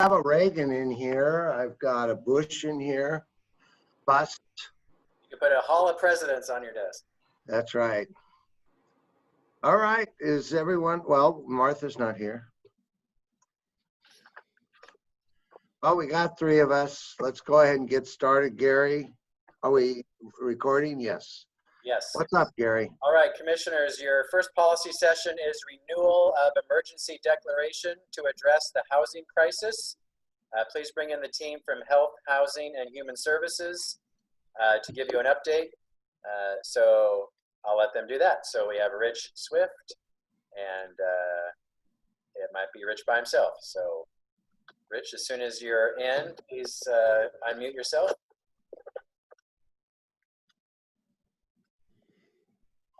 have a Reagan in here. I've got a Bush in here. Bust. You can put a Hall of Presidents on your desk. That's right. All right. Is everyone, well, Martha's not here. Well, we got three of us. Let's go ahead and get started. Gary, are we recording? Yes. Yes. What's up, Gary? All right, commissioners, your first policy session is renewal of emergency declaration to address the housing crisis. Please bring in the team from Health, Housing, and Human Services to give you an update. So I'll let them do that. So we have Rich Swift, and it might be Rich by himself. So Rich, as soon as you're in, please unmute yourself.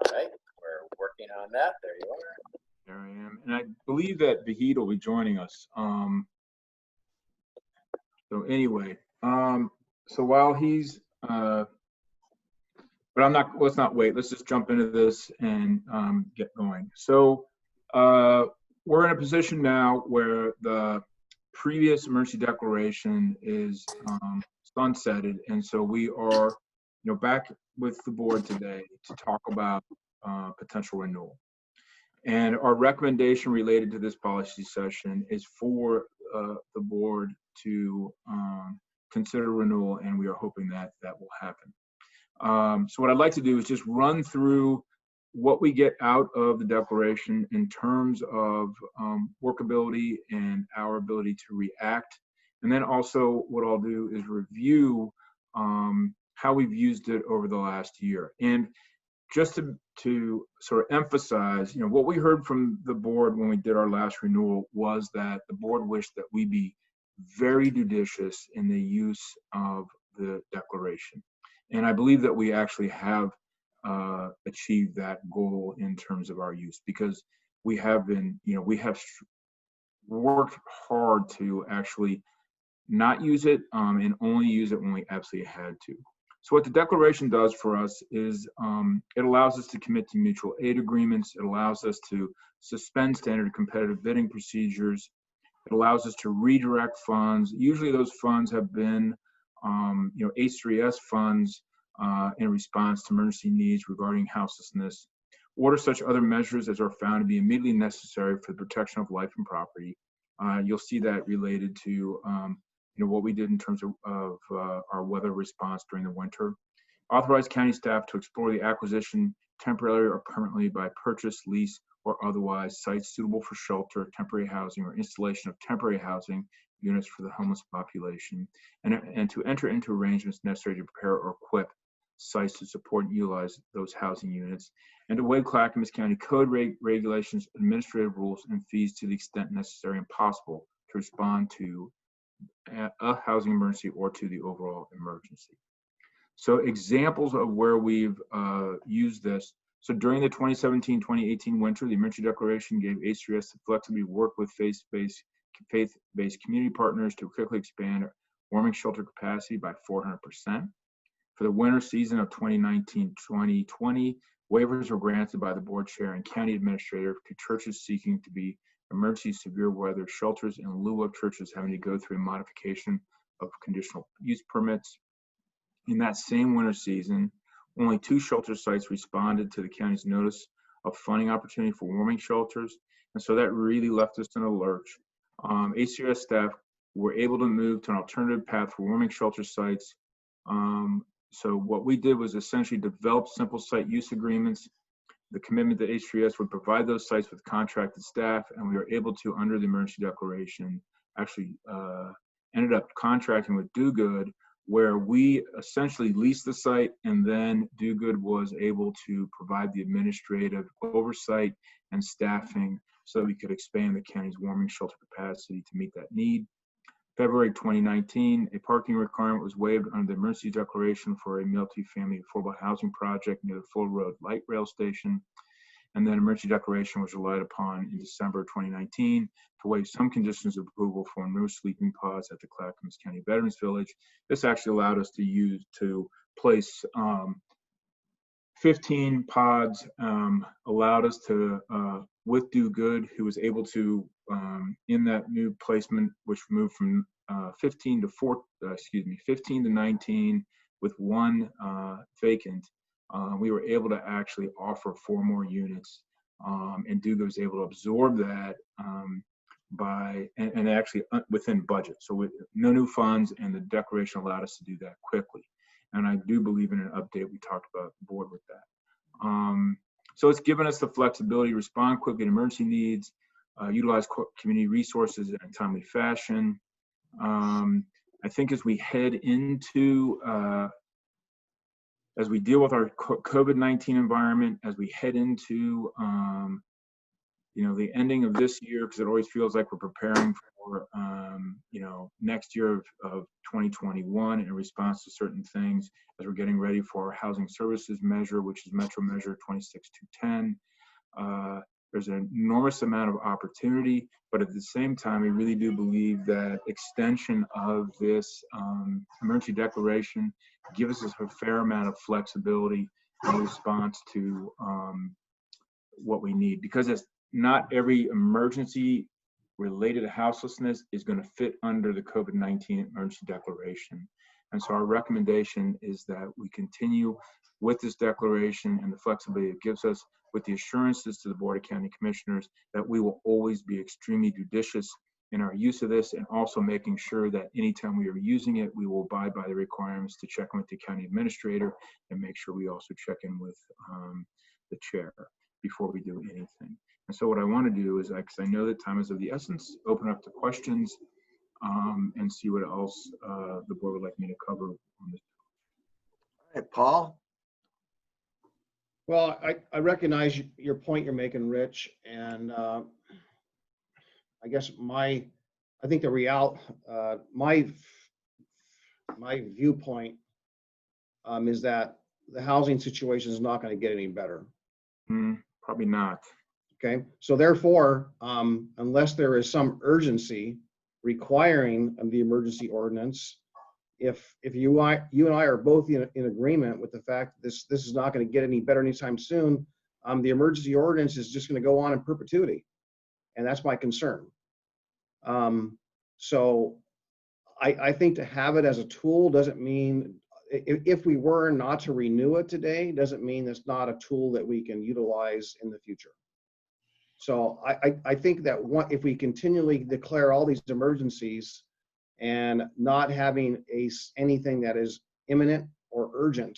All right, we're working on that. There you are. There I am. And I believe that Vahid will be joining us. So anyway, so while he's, but I'm not, let's not wait. Let's just jump into this and get going. So we're in a position now where the previous emergency declaration is sunsetted. And so we are, back with the board today to talk about potential renewal. And our recommendation related to this policy session is for the board to consider renewal, and we are hoping that that will happen. So what I'd like to do is just run through what we get out of the declaration in terms of workability and our ability to react. And then also what I'll do is review how we've used it over the last year. And just to sort of emphasize, what we heard from the board when we did our last renewal was that the board wished that we be very judicious in the use of the declaration. And I believe that we actually have achieved that goal in terms of our use, because we have been, we have worked hard to actually not use it and only use it when we absolutely had to. So what the declaration does for us is it allows us to commit to mutual aid agreements. It allows us to suspend standard competitive bidding procedures. It allows us to redirect funds. Usually those funds have been, H3S funds in response to emergency needs regarding houselessness, or such other measures as are found to be immediately necessary for the protection of life and property. You'll see that related to what we did in terms of our weather response during the winter. Authorize county staff to explore the acquisition temporarily or permanently by purchase, lease, or otherwise sites suitable for shelter, temporary housing, or installation of temporary housing units for the homeless population, and to enter into arrangements necessary to prepare or equip sites to support and utilize those housing units, and to waive Clackamas County Code regulations, administrative rules, and fees to the extent necessary and possible to respond to a housing emergency or to the overall emergency. So examples of where we've used this. So during the 2017-2018 winter, the emergency declaration gave H3S the flexibility to work with faith-based community partners to quickly expand warming shelter capacity by 400%. For the winter season of 2019-2020, waivers were granted by the board chair and county administrator to churches seeking to be emergency severe weather shelters in lieu of churches having to go through a modification of conditional use permits. In that same winter season, only 2 shelter sites responded to the county's notice of funding opportunity for warming shelters. And so that really left us in a lurch. HCS staff were able to move to an alternative path for warming shelter sites. So what we did was essentially develop simple site use agreements, the commitment that H3S would provide those sites with contracted staff, and we were able to, under the emergency declaration, actually ended up contracting with Do Good, where we essentially leased the site, and then Do Good was able to provide the administrative oversight and staffing so that we could expand the county's warming shelter capacity to meet that need. February 2019, a parking requirement was waived under the emergency declaration for a multi-family affordable housing project near the Full Road Light Rail Station. And then emergency declaration was relied upon in December 2019 to waive some conditions of approval for new sleeping pods at the Clackamas County Veterans Village. This actually allowed us to place 15 pods, allowed us to, with Do Good, who was able to in that new placement, which moved from 15 to 19 with one vacant, we were able to actually offer 4 more units, and Duga was able to absorb that and actually within budget. So with no new funds, and the declaration allowed us to do that quickly. And I do believe in an update, we talked about the board with that. So it's given us the flexibility to respond quickly to emergency needs, utilize community resources in a timely fashion. I think as we head into, as we deal with our COVID-19 environment, as we head into, the ending of this year, because it always feels like we're preparing for, next year of 2021 in response to certain things, as we're getting ready for our housing services measure, which is Metro Measure 26210. There's an enormous amount of opportunity, but at the same time, we really do believe that extension of this emergency declaration gives us a fair amount of flexibility in response to what we need, because it's not every emergency related to houselessness is going to fit under the COVID-19 emergency declaration. And so our recommendation is that we continue with this declaration and the flexibility it gives us, with the assurances to the Board of County Commissioners that we will always be extremely judicious in our use of this, and also making sure that anytime we are using it, we will abide by the requirements to check in with the county administrator, and make sure we also check in with the chair before we do anything. And so what I want to do is, because I know that time is of the essence, open up to questions and see what else the board would like me to cover on this. All right, Paul? Well, I recognize your point you're making, Rich, and I guess my viewpoint is that the housing situation is not going to get any better. Probably not. Okay, so therefore, unless there is some urgency requiring the emergency ordinance, if you and I are both in agreement with the fact that this is not going to get any better anytime soon, the emergency ordinance is just going to go on in perpetuity, and that's my concern. So I think to have it as a tool doesn't mean, if we were not to renew it today, doesn't mean it's not a tool that we can utilize in the future. So I think that if we continually declare all these emergencies and not having anything that is imminent or urgent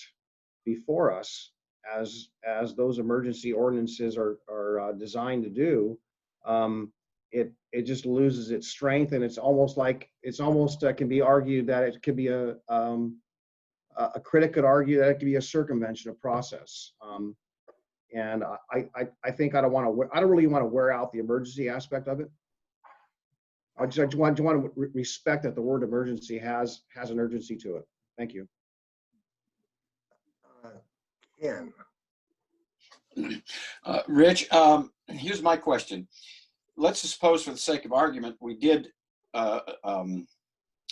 before us, as those emergency ordinances are designed to do, it just loses its strength, and it's almost can be argued that it could be a critic could argue that it could be a circumvention of process. And I think I don't really want to wear out the emergency aspect of it. I just want to respect that the word emergency has an urgency to it. Thank you. Ken? Rich, here's my question. Let's suppose, for the sake of argument, we did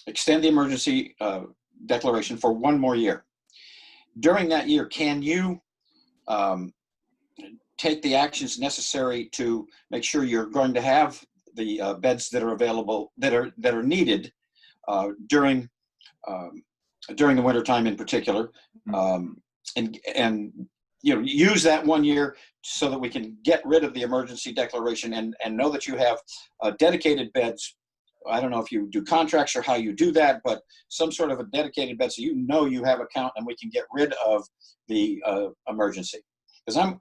extend the emergency declaration for 1 more year. During that year, can you take the actions necessary to make sure you're going to have the beds that are available, that are needed during the winter time in particular, and use that 1 year so that we can get rid of the emergency declaration and know that you have dedicated beds. I don't know if you do contracts or how you do that, but some sort of a dedicated bed so you have a count, and we can get rid of the emergency. Because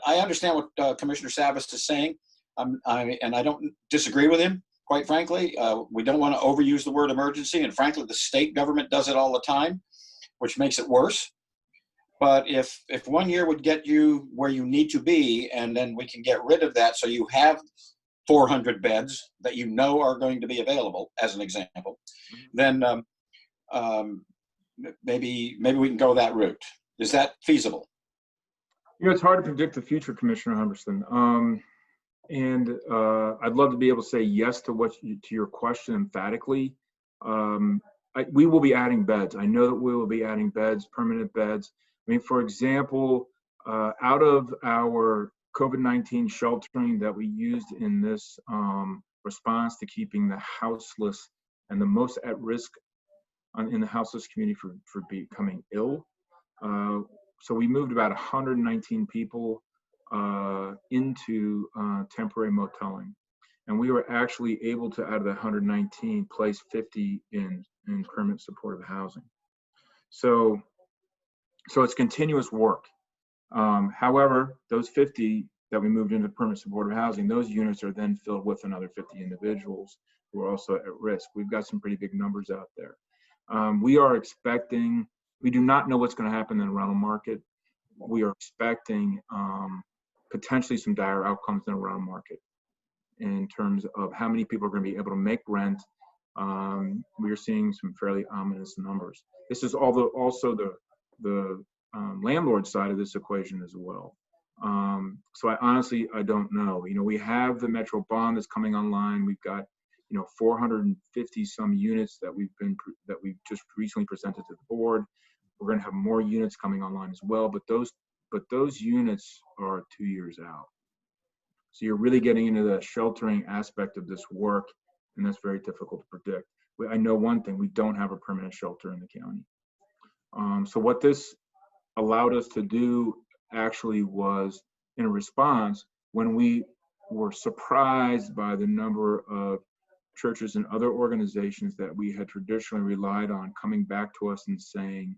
I understand what Commissioner Savas is saying, and I don't disagree with him, quite frankly. We don't want to overuse the word emergency, and frankly, the state government does it all the time, which makes it worse. But if 1 year would get you where you need to be, and then we can get rid of that so you have 400 beds that are going to be available, as an example, then maybe we can go that route. Is that feasible? It's hard to predict the future, Commissioner Humberson. And I'd love to be able to say yes to your question emphatically. We will be adding beds. I know that we will be adding beds, permanent beds. I mean, for example, out of our COVID-19 sheltering that we used in this response to keeping the houseless and the most at risk in the houseless community for becoming ill. So we moved about 119 people into temporary moteling. And we were actually able to, out of the 119, place 50 in permanent supportive housing. So it's continuous work. However, those 50 that we moved into permanent supportive housing, those units are then filled with another 50 individuals who are also at risk. We've got some pretty big numbers out there. We do not know what's going to happen in the rental market. We are expecting potentially some dire outcomes in the rental market in terms of how many people are going to be able to make rent. We are seeing some fairly ominous numbers. This is also the landlord side of this equation as well. So I don't know. We have the Metro bond that's coming online. We've got 450 some units that we've just recently presented to the board. We're going to have more units coming online as well, but those units are 2 years out. So you're really getting into the sheltering aspect of this work, and that's very difficult to predict. I know one thing: we don't have a permanent shelter in the county. So what this allowed us to do actually was, in a response, when we were surprised by the number of churches and other organizations that we had traditionally relied on coming back to us and saying,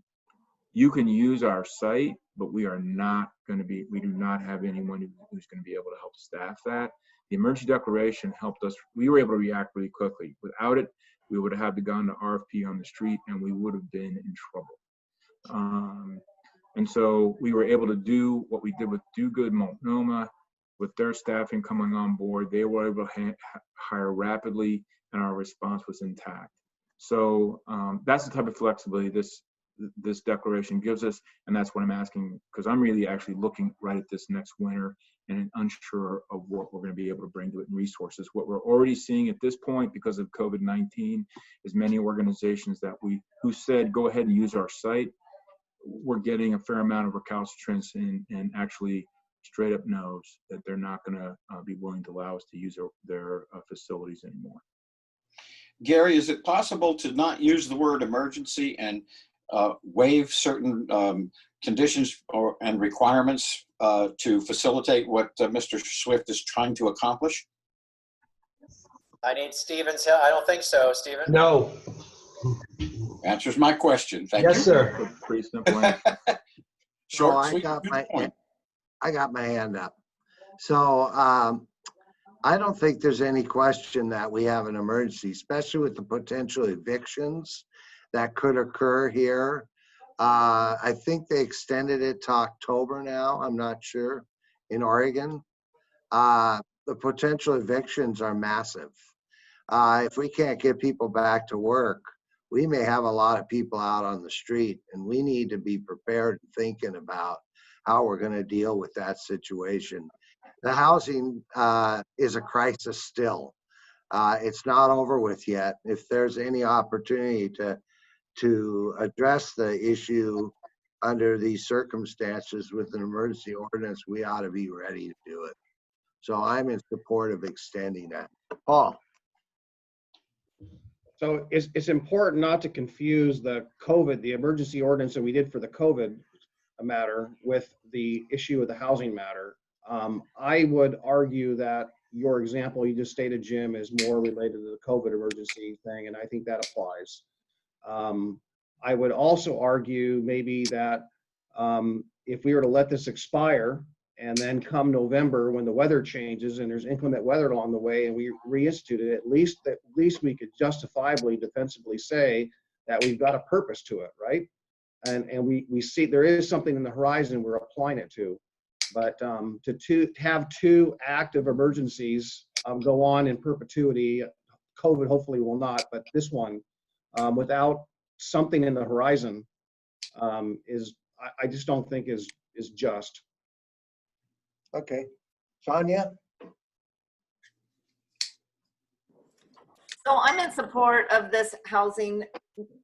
you can use our site, but we do not have anyone who's going to be able to help staff that. The emergency declaration helped us. We were able to react really quickly. Without it, we would have had to gone to RFP on the street and we would have been in trouble. And so we were able to do what we did with Do Good Multnomah. With their staffing coming on board, they were able to hire rapidly, and our response was intact. So that's the type of flexibility this declaration gives us, and that's what I'm asking, because I'm really actually looking right at this next winter and unsure of what we're going to be able to bring to it in resources. What we're already seeing at this point, because of COVID-19, is many organizations who said, go ahead and use our site. We're getting a fair amount of recalcitrance and actually straight up knows that they're not going to be willing to allow us to use their facilities anymore. Gary, is it possible to not use the word emergency and waive certain conditions and requirements to facilitate what Mr. Swift is trying to accomplish? I need Stephen's help. I don't think so, Stephen. No. Answers my question. Thank Yes, you. sir. Pretty simple answer. Short, I sweet, got to my the point. I got my hand up. So I don't think there's any question that we have an emergency, especially with the potential evictions that could occur here. I think they extended it to October now. I'm not sure in Oregon. The potential evictions are massive. If we can't get people back to work, we may have a lot of people out on the street, and we need to be prepared and thinking about how we're going to deal with that situation. The housing is a crisis still. It's not over with yet. If there's any opportunity to address the issue under these circumstances with an emergency ordinance, we ought to be ready to do it. So I'm in support of extending that. Paul. So it's important not to confuse the emergency ordinance that we did for the COVID matter with the issue of the housing matter. I would argue that your example you just stated, Jim, is more related to the COVID emergency thing, and I think that applies. I would also argue maybe that if we were to let this expire and then come November when the weather changes and there's inclement weather along the way and we reinstitute it, at least we could justifiably, defensively say that we've got a purpose to it, right? And we see there is something in the horizon we're applying it to. But to have two active emergencies go on in perpetuity, COVID hopefully will not, but this one without something in the horizon I just don't think is just. Okay. Sonia? So I'm in support of this housing,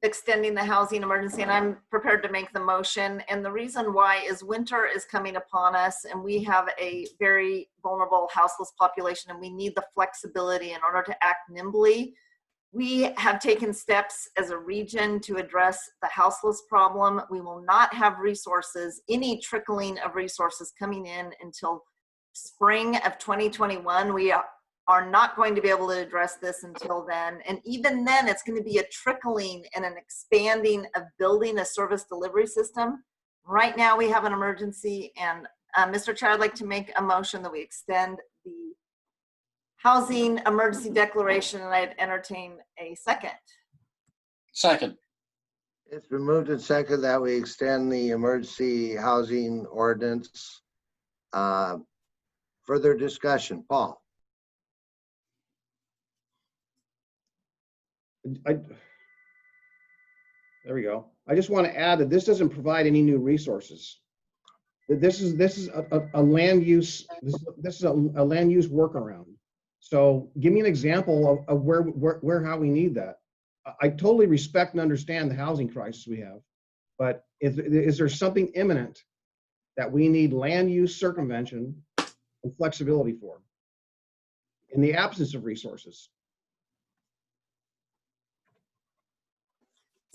extending the housing emergency, and I'm prepared to make the motion. And the reason why is winter is coming upon us, and we have a very vulnerable houseless population, and we need the flexibility in order to act nimbly. We have taken steps as a region to address the houseless problem. We will not have resources, any trickling of resources coming in until spring of 2021. We are not going to be able to address this until then. And even then, it's going to be a trickling and an expanding of building a service delivery system. Right now, we have an emergency, and Mr. Chair, I'd like to make a motion that we extend the housing emergency declaration, and I'd entertain a second. Second. It's been moved and seconded that we extend the emergency housing ordinance. Further discussion, Paul. There we go. I just want to add that this doesn't provide any new resources. This is a land use. This is a land use workaround. So give me an example of where how we need that. I totally respect and understand the housing crisis we have, but is there something imminent that we need land use circumvention and flexibility for in the absence of resources?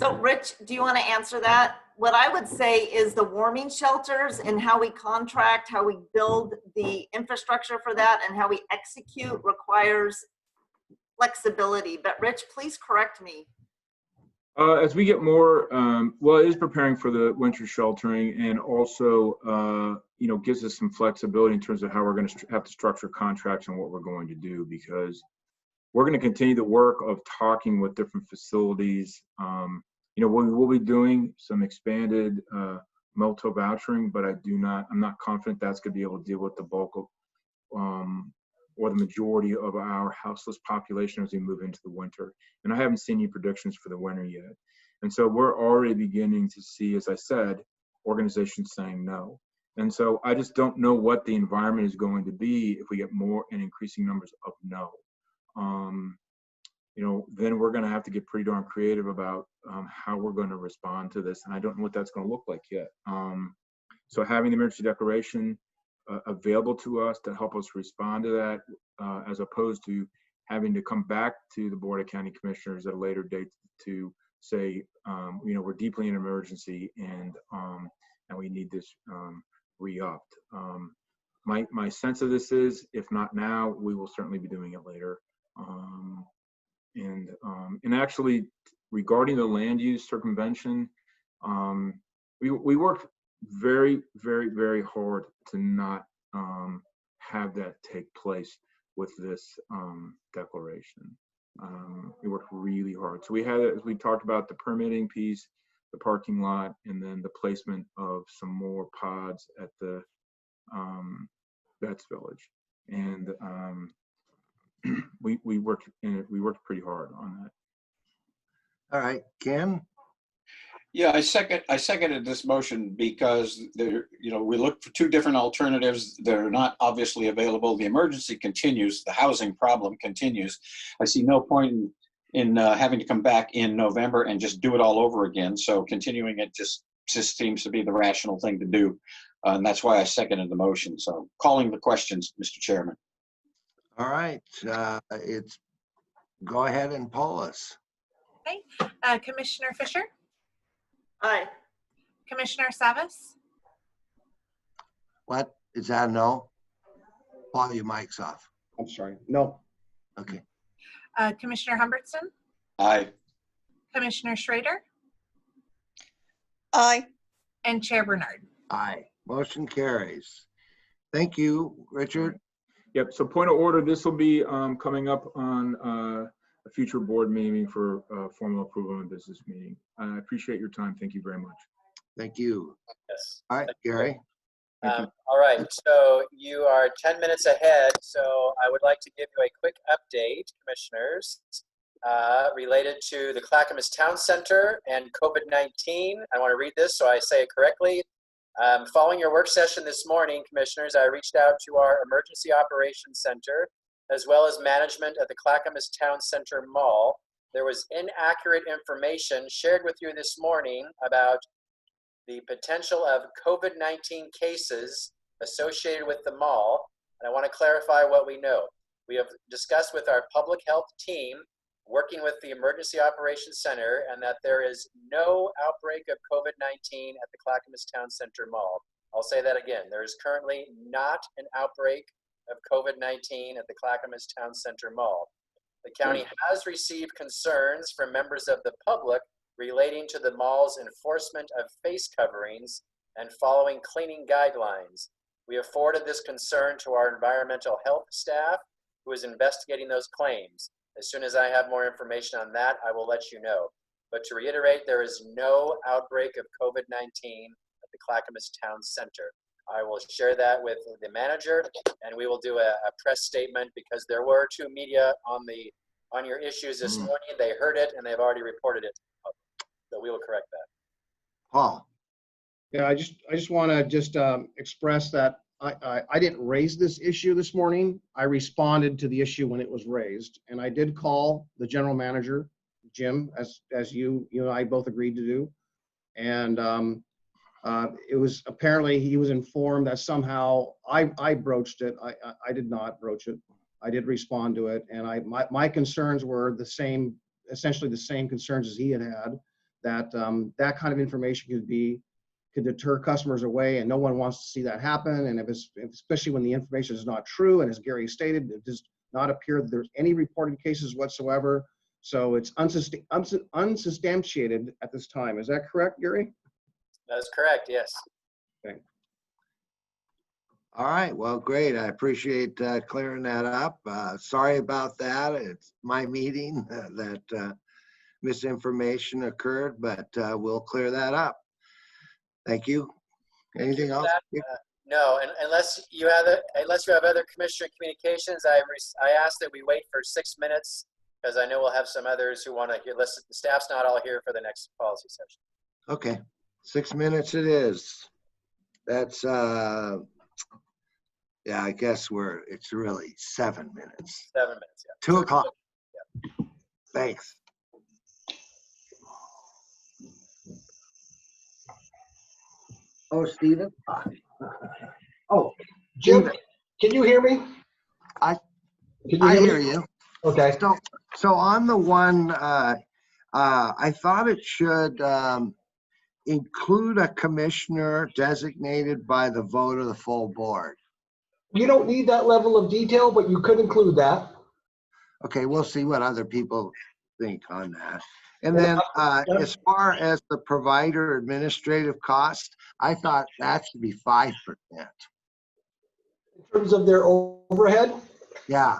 So Rich, do you want to answer that? What I would say is the warming shelters and how we contract, how we build the infrastructure for that, and how we execute requires flexibility. But Rich, please correct me. As we get more, well, it is preparing for the winter sheltering, and also, gives us some flexibility in terms of how we're going to have to structure contracts and what we're going to do, because we're going to continue the work of talking with different facilities. We will be doing some expanded Motel vouchering, but I'm not confident that's going to be able to deal with the bulk of or the majority of our houseless population as we move into the winter. And I haven't seen any predictions for the winter yet. And so we're already beginning to see, as I said, organizations saying no. And so I just don't know what the environment is going to be if we get more and increasing numbers of no. Then we're going to have to get pretty darn creative about how we're going to respond to this. And I don't know what that's going to look like yet. So having the emergency declaration available to us to help us respond to that, as opposed to having to come back to the Board of County Commissioners at a later date to say, we're deeply in emergency and we need this re-upped. My sense of this is, if not now, we will certainly be doing it later. And actually, regarding the land use circumvention, we worked very, very, very hard to not have that take place with this declaration. We worked really hard. So we had, as we talked about, the permitting piece, the parking lot, and then the placement of some more pods at the Vets Village. And we worked pretty hard on that. All right, Ken? Yeah, I seconded this motion because we looked for two different alternatives. They're not obviously available. The emergency continues. The housing problem continues. I see no point in having to come back in November and just do it all over again. So continuing it just seems to be the rational thing to do. And that's why I seconded the motion. So calling the questions, Mr. Chairman. All right, go ahead and poll us. Okay, Commissioner Fisher, Aye. Commissioner Savas, What, is that a no? Paul, your mic's off. I'm sorry. No. Okay. Commissioner Humbertson, Aye. Commissioner Schrader, Aye. and Chair Bernard. Aye, motion carries. Thank you, Richard. Yep, so point of order, this will be coming up on a future board meeting for formal approval and business meeting. I appreciate your time. Thank you very much. Thank you. Yes. All right, Gary. All right, so you are 10 minutes ahead, so I would like to give you a quick update, commissioners, related to the Clackamas Town Center and COVID-19. I want to read this so I say it correctly. Following your work session this morning, commissioners, I reached out to our Emergency Operations Center as well as management at the Clackamas Town Center Mall. There was inaccurate information shared with you this morning about the potential of COVID-19 cases associated with the mall, and I want to clarify what we know. We have discussed with our public health team, working with the Emergency Operations Center, and that there is no outbreak of COVID-19 at the Clackamas Town Center Mall. I'll say that again. There is currently not an outbreak of COVID-19 at the Clackamas Town Center Mall. The county has received concerns from members of the public relating to the mall's enforcement of face coverings and following cleaning guidelines. We have forwarded this concern to our environmental health staff, who is investigating those claims. As soon as I have more information on that, I will let you know. But to reiterate, there is no outbreak of COVID-19 at the Clackamas Town Center. I will share that with the manager, and we will do a press statement, because there were two media on your issues this morning. They heard it and they've already reported it. So we will correct that. Paul. Yeah, I just want to express that I didn't raise this issue this morning. I responded to the issue when it was raised, and I did call the general manager, Jim, as you and I both agreed to do. And it was apparently he was informed that somehow I broached it. I did not broach it. I did respond to it, and my concerns were the same, essentially the same concerns as he had, that that kind of information could deter customers away, and no one wants to see that happen. And especially when the information is not true, and as Gary stated, it does not appear that there's any reported cases whatsoever. So it's unsubstantiated at this time. Is that correct, Gary? That is correct, yes. Okay. All right, well, great. I appreciate clearing that up. Sorry about that. It's my meeting that misinformation occurred, but we'll clear that up. Thank you. Anything else? No, and unless you have other commissioner communications, I ask that we wait for 6 minutes, because I know we'll have some others who want to hear. Listen, the staff's not all here for the next policy session. Okay, 6 minutes it is. That's yeah, I guess it's really 7 minutes. 7 minutes, yeah. 2 o'clock. Yeah. Thanks. Oh, Stephen? Oh, Jim, can you hear me? I Can you hear you. Okay. So on the one, I thought it should include a commissioner designated by the vote of the full board. You don't need that level of detail, but you could include that. Okay, we'll see what other people think on that. And then as far as the provider administrative cost, I thought that should be 5%. In terms of their overhead? Yeah.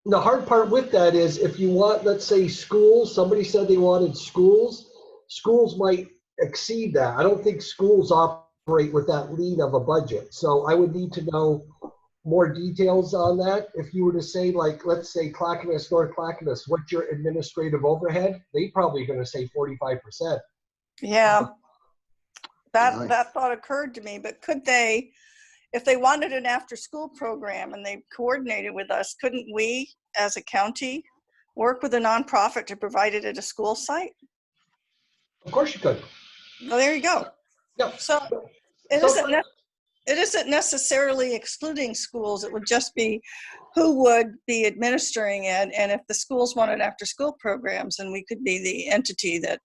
The hard part with that is if you want, let's say schools, somebody said they wanted schools might exceed that. I don't think schools operate with that lean of a budget. So I would need to know more details on that. If you were to say, like, let's say Clackamas, North Clackamas, what's your administrative overhead? They probably going to say 45%. Yeah, Really? that thought occurred to me, but could they, if they wanted an after-school program and they coordinated with us, couldn't we, as a county, work with a nonprofit to provide it at a school site? Of course you could. Well, there you go. Yeah. So it isn't necessarily excluding schools. It would just be who would be administering it. And if the schools wanted after-school programs, then we could be the entity that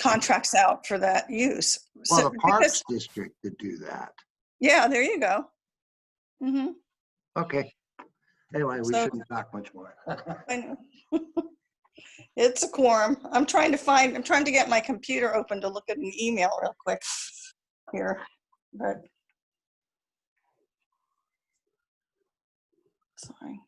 contracts out for that use. Well, So, the Parks District could do that. yeah, there you go. Mm-hmm. Okay. Anyway, we So- shouldn't talk much more. I know. It's a quorum. I'm trying to get my computer open to look at an email real quick here, but sorry.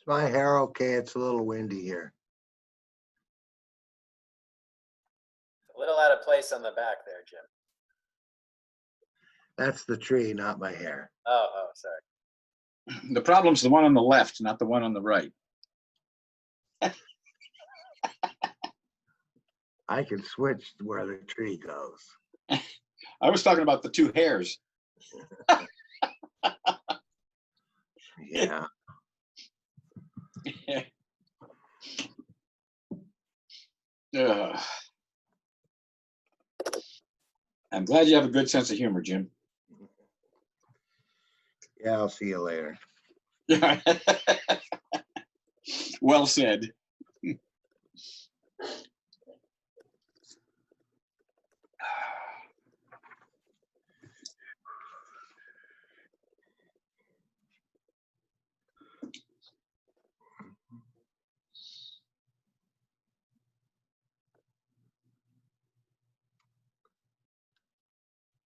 Is my hair okay? It's a little windy here. A little out of place on the back there, Jim. That's the tree, not my hair. Oh, sorry. The problem's the one on the left, not the one on the right. I can switch to where the tree goes. I was talking about the two hairs. Yeah. Ugh. I'm glad you have a good sense of humor, Jim. Yeah, I'll see you later. Well said.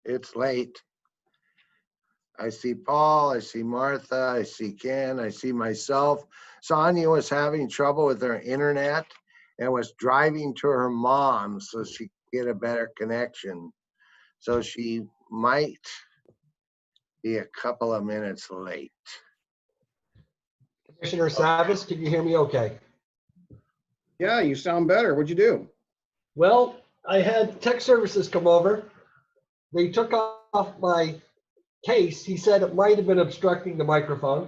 It's late. I see Paul, I see Martha, I see Ken, I see myself. Sonia was having trouble with her internet and was driving to her mom so she could get a better connection. So she might be a couple of minutes late. Commissioner Savas, can you hear me okay? Yeah, you sound better. What'd you do? Well, I had tech services come over. They took off my case. He said it might have been obstructing the microphone.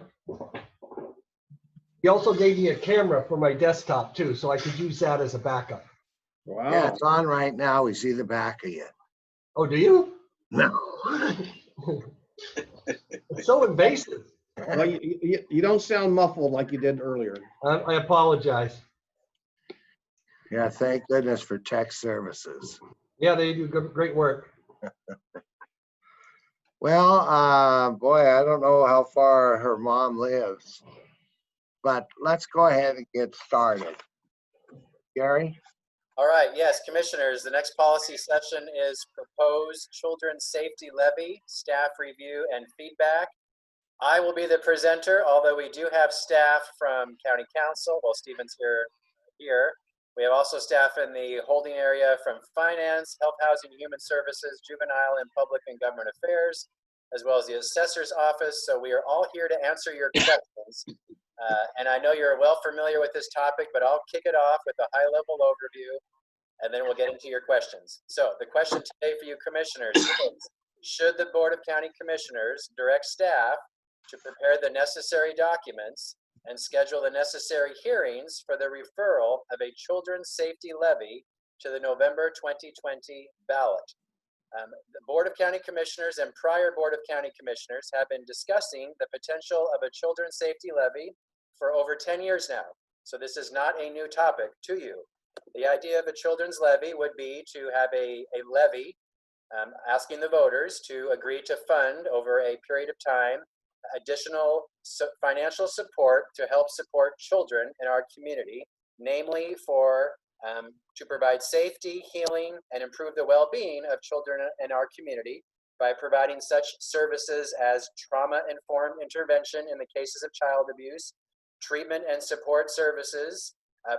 He also gave me a camera for my desktop too, so I could use that as a backup. Wow. Yeah, it's on right now. We see the back of you. Oh, do you? No. It's so invasive. Well, you don't sound muffled like you did earlier. I apologize. Yeah, thank goodness for tech services. Yeah, they do great work. Well, boy, I don't know how far her mom lives, but let's go ahead and get started. Gary? All right, yes, commissioners, the next policy session is proposed children's safety levy, staff review and feedback. I will be the presenter, although we do have staff from county council. Well, Stephen's here. We have also staff in the holding area from finance, health, housing, human services, juvenile and public and government affairs, as well as the assessor's office. So we are all here to answer your questions. And I know you're well familiar with this topic, but I'll kick it off with a high-level overview, and then we'll get into your questions. So the question today for you commissioners is, should the Board of County Commissioners direct staff to prepare the necessary documents and schedule the necessary hearings for the referral of a children's safety levy to the November 2020 ballot? The Board of County Commissioners and prior Board of County Commissioners have been discussing the potential of a children's safety levy for over 10 years now. So this is not a new topic to you. The idea of a children's levy would be to have a levy asking the voters to agree to fund over a period of time additional financial support to help support children in our community, namely for to provide safety, healing, and improve the well-being of children in our community by providing such services as trauma-informed intervention in the cases of child abuse, treatment and support services,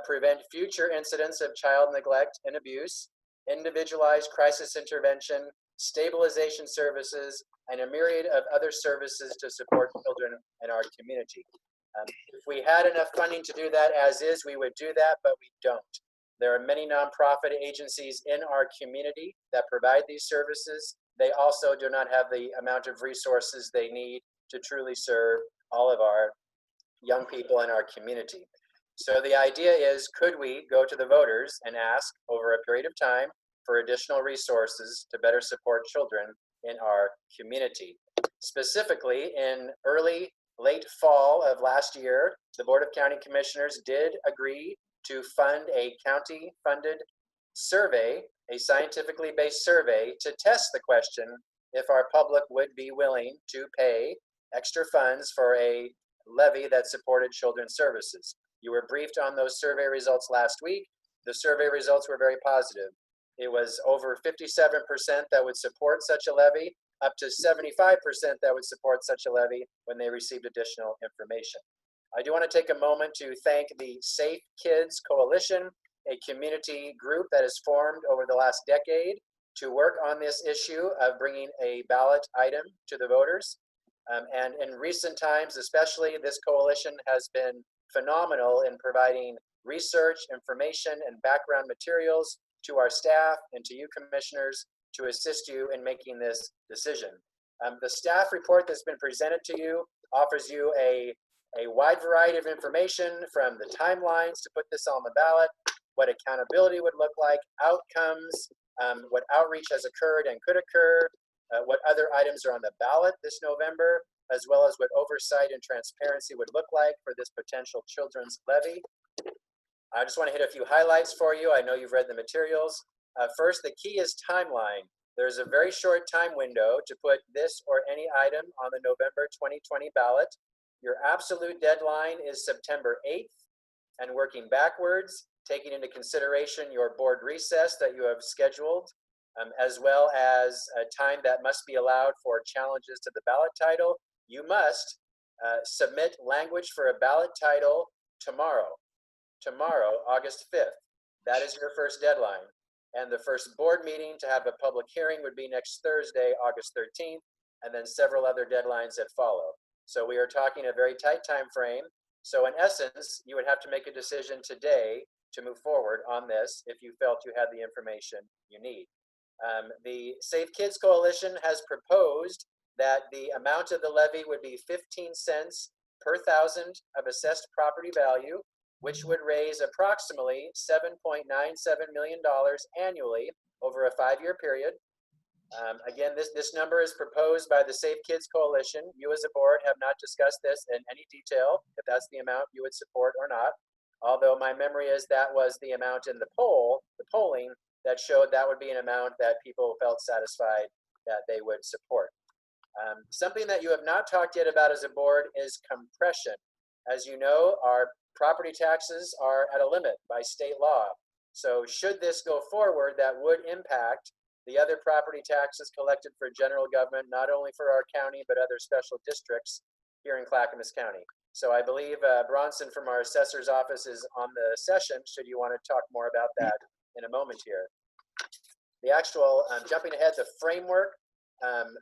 prevent future incidents of child neglect and abuse, individualized crisis intervention, stabilization services, and a myriad of other services to support children in our community. If we had enough funding to do that as is, we would do that, but we don't. There are many nonprofit agencies in our community that provide these services. They also do not have the amount of resources they need to truly serve all of our young people in our community. So the idea is, could we go to the voters and ask over a period of time for additional resources to better support children in our community? Specifically, in late fall of last year, the Board of County Commissioners did agree to fund a county-funded survey, a scientifically based survey, to test the question if our public would be willing to pay extra funds for a levy that supported children's services. You were briefed on those survey results last week. The survey results were very positive. It was over 57% that would support such a levy, up to 75% that would support such a levy when they received additional information. I do want to take a moment to thank the Safe Kids Coalition, a community group that has formed over the last decade to work on this issue of bringing a ballot item to the voters. And in recent times, especially, this coalition has been phenomenal in providing research, information, and background materials to our staff and to you commissioners to assist you in making this decision. The staff report that's been presented to you offers you a wide variety of information, from the timelines to put this on the ballot, what accountability would look like, outcomes, what outreach has occurred and could occur, what other items are on the ballot this November, as well as what oversight and transparency would look like for this potential children's levy. I just want to hit a few highlights for you. I know you've read the materials. First, the key is timeline. There's a very short time window to put this or any item on the November 2020 ballot. Your absolute deadline is September 8th, and working backwards, taking into consideration your board recess that you have scheduled, as well as a time that must be allowed for challenges to the ballot title, you must submit language for a ballot title tomorrow, August 5th. That is your first deadline. And the first board meeting to have a public hearing would be next Thursday, August 13th, and then several other deadlines that follow. So we are talking a very tight time frame. So in essence, you would have to make a decision today to move forward on this if you felt you had the information you need. The Safe Kids Coalition has proposed that the amount of the levy would be 15 cents per thousand of assessed property value, which would raise approximately $7.97 million annually over a 5-year period. Again, this number is proposed by the Safe Kids Coalition. You as a board have not discussed this in any detail, if that's the amount you would support or not. Although my memory is that was the amount in the polling that showed that would be an amount that people felt satisfied that they would support. Something that you have not talked yet about as a board is compression. As you know, our property taxes are at a limit by state law. So should this go forward, that would impact the other property taxes collected for general government, not only for our county, but other special districts here in Clackamas County. So I believe Bronson from our assessor's office is on the session, should you want to talk more about that in a moment here. The actual, jumping ahead, the framework,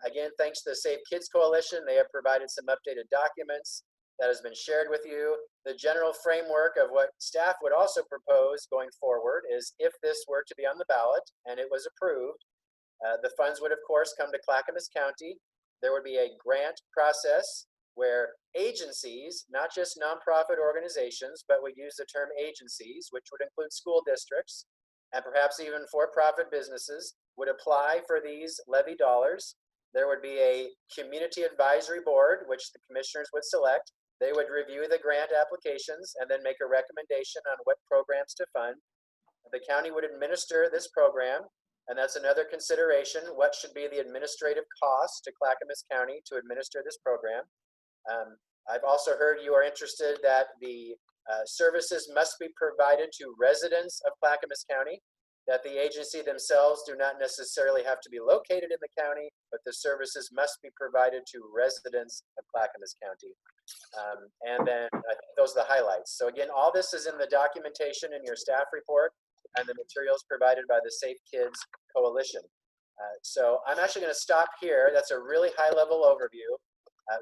again, thanks to the Safe Kids Coalition, they have provided some updated documents that has been shared with you. The general framework of what staff would also propose going forward is, if this were to be on the ballot and it was approved, the funds would of course come to Clackamas County. There would be a grant process where agencies, not just nonprofit organizations, but we use the term agencies, which would include school districts and perhaps even for-profit businesses, would apply for these levy dollars. There would be a community advisory board, which the commissioners would select. They would review the grant applications and then make a recommendation on what programs to fund. The county would administer this program, and that's another consideration. What should be the administrative cost to Clackamas County to administer this program? I've also heard you are interested that the services must be provided to residents of Clackamas County, that the agency themselves do not necessarily have to be located in the county, but the services must be provided to residents of Clackamas County. And then I think those are the highlights. So again, all this is in the documentation in your staff report and the materials provided by the Safe Kids Coalition. So I'm actually going to stop here. That's a really high-level overview.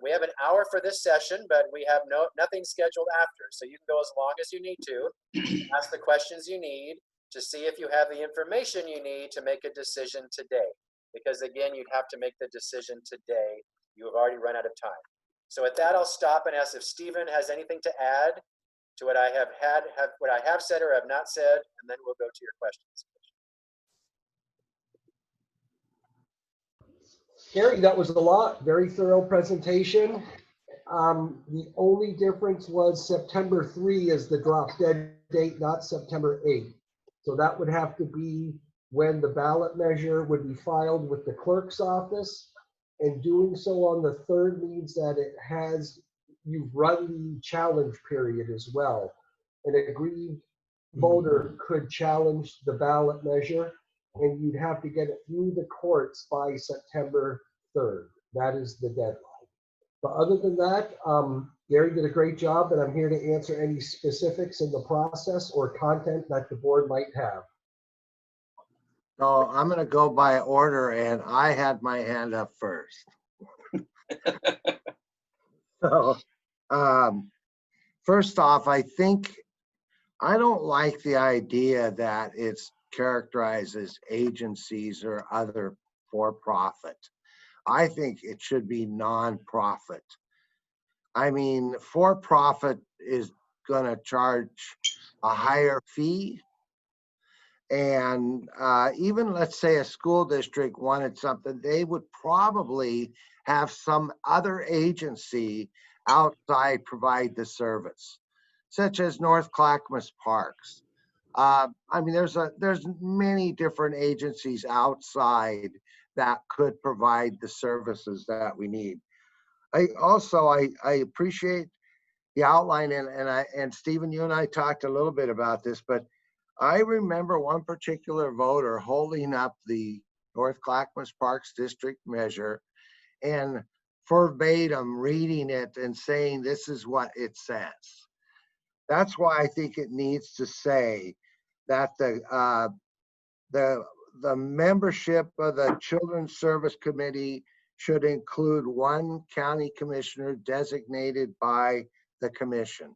We have an hour for this session, but we have nothing scheduled after. So you can go as long as you need to, ask the questions you need to see if you have the information you need to make a decision today. Because again, you'd have to make the decision today. You have already run out of time. So with that, I'll stop and ask if Stephen has anything to add to what I have said or have not said, and then we'll go to your questions. Gary, that was a lot. Very thorough presentation. The only difference was September 3 is the drop dead date, not September 8. So that would have to be when the ballot measure would be filed with the clerk's office. And doing so on the 3rd means that you've run the challenge period as well. An aggrieved voter could challenge the ballot measure, and you'd have to get it through the courts by September 3rd. That is the deadline. But other than that, Gary did a great job, and I'm here to answer any specifics in the process or content that the board might have. So I'm going to go by order, and I had my hand up first. So first off, I don't like the idea that it's characterized as agencies or other for-profit. I think it should be non-profit. I mean, for-profit is going to charge a higher fee. And even let's say a school district wanted something, they would probably have some other agency outside provide the service, such as North Clackamas Parks. I mean, there's many different agencies outside that could provide the services that we need. I appreciate the outline, and Stephen, you and I talked a little bit about this, but I remember one particular voter holding up the North Clackamas Parks District measure and verbatim reading it and saying, this is what it says. That's why I think it needs to say that the membership of the Children's Service Committee should include one county commissioner designated by the commission.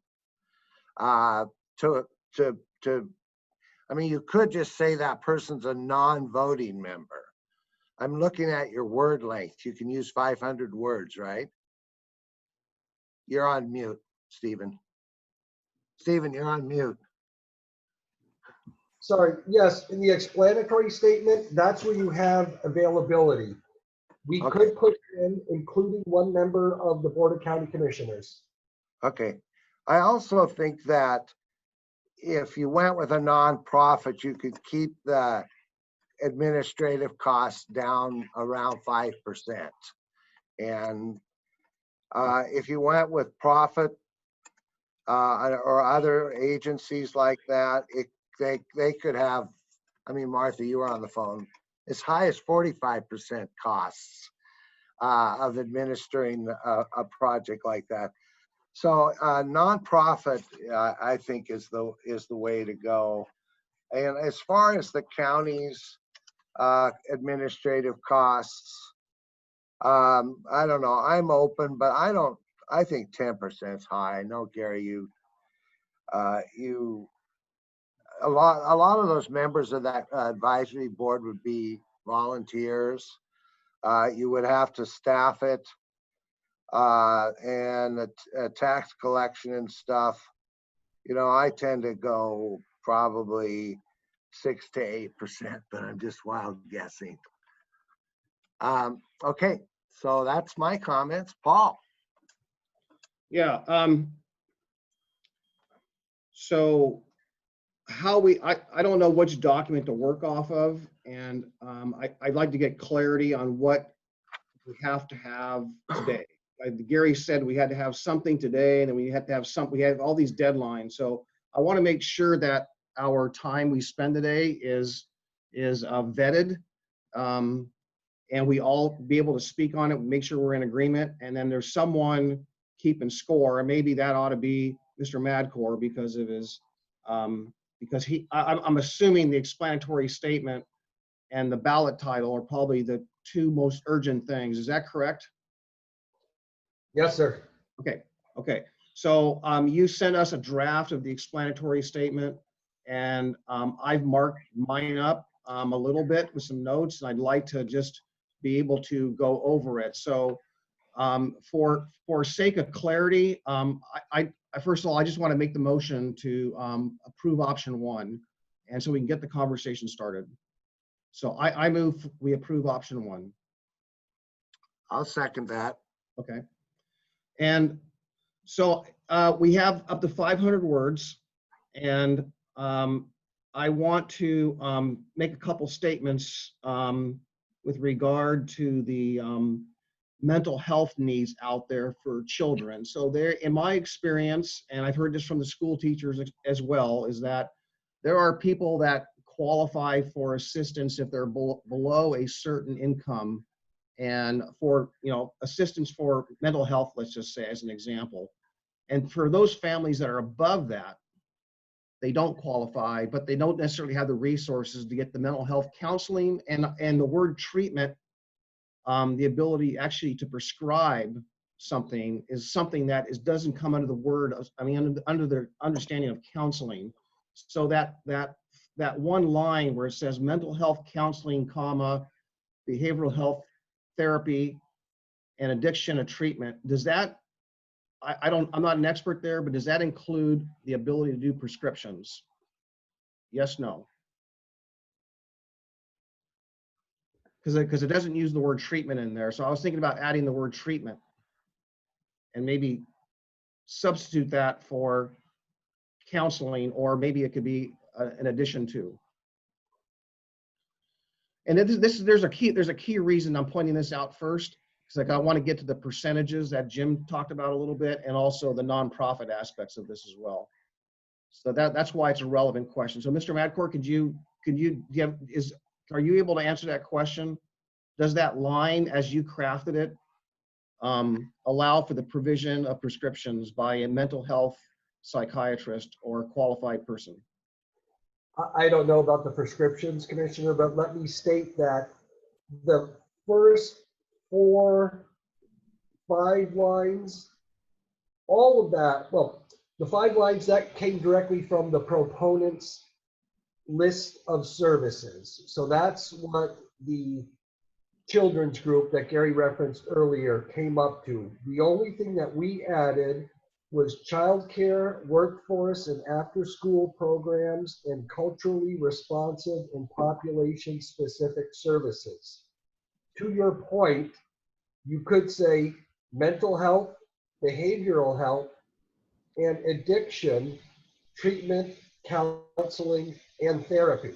I mean, you could just say that person's a non-voting member. I'm looking at your word length. You can use 500 words, right? You're on mute, Stephen. Stephen, you're on mute. Sorry, yes, in the explanatory statement, that's where you have availability. We could put in including one member of the Board of County Commissioners. Okay. I also think that if you went with a nonprofit, you could keep the administrative costs down around 5%. And if you went with profit or other agencies like that, they could have, I mean, Martha, you were on the phone, as high as 45% costs of administering a project like that. So nonprofit, I think, is the way to go. And as far as the county's administrative costs, I don't know. I'm open, but I think 10% is high. I know, Gary, a lot of those members of that advisory board would be volunteers. You would have to staff it. And the tax collection and stuff, you know, I tend to go probably 6 to 8%, but I'm just wild guessing. Okay, so that's my comments. Paul? Yeah, so I don't know which document to work off of, and I'd like to get clarity on what we have to have today. Gary said we had to have something today, and then we had to have we have all these deadlines. So I want to make sure that our time we spend today is vetted, and we all be able to speak on it, make sure we're in agreement, and then there's someone keeping score, and maybe that ought to be Mr. Madcore because of his, because I'm assuming the explanatory statement and the ballot title are probably the two most urgent things. Is that correct? Yes, sir. Okay, okay. So you sent us a draft of the explanatory statement, and I've marked mine up a little bit with some notes, and I'd like to just be able to go over it. So for sake of clarity, first of all, I just want to make the motion to approve option 1, and so we can get the conversation started. So I move we approve option 1. I'll second that. Okay. And so we have up to 500 words, and I want to make a couple statements with regard to the mental health needs out there for children. So there, in my experience, and I've heard this from the school teachers as well, is that there are people that qualify for assistance if they're below a certain income, and for, you know, assistance for mental health, let's just say as an example. And for those families that are above that, they don't qualify, but they don't necessarily have the resources to get the mental health counseling and the word treatment. The ability actually to prescribe something is something that doesn't come under the word, under the understanding of counseling. So that one line where it says mental health counseling, comma, behavioral health therapy and addiction treatment, does that, I'm not an expert there, but does that include the ability to do prescriptions? Yes, no. Because it doesn't use the word treatment in there. So I was thinking about adding the word treatment and maybe substitute that for counseling, or maybe it could be an addition to. And there's a key reason I'm pointing this out first, because I want to get to the percentages that Jim talked about a little bit, and also the nonprofit aspects of this as well. So that's why it's a relevant question. So Mr. Madcore, are you able to answer that question? Does that line, as you crafted it, allow for the provision of prescriptions by a mental health psychiatrist or qualified person? I don't know about the prescriptions, Commissioner, but let me state that the first 4, 5 lines, all of that, well, the 5 lines that came directly from the proponent's list of services. So that's what the children's group that Gary referenced earlier came up to. The only thing that we added was childcare, workforce and after-school programs, and culturally responsive and population-specific services. To your point, you could say mental health, behavioral health, and addiction, treatment, counseling, and therapy,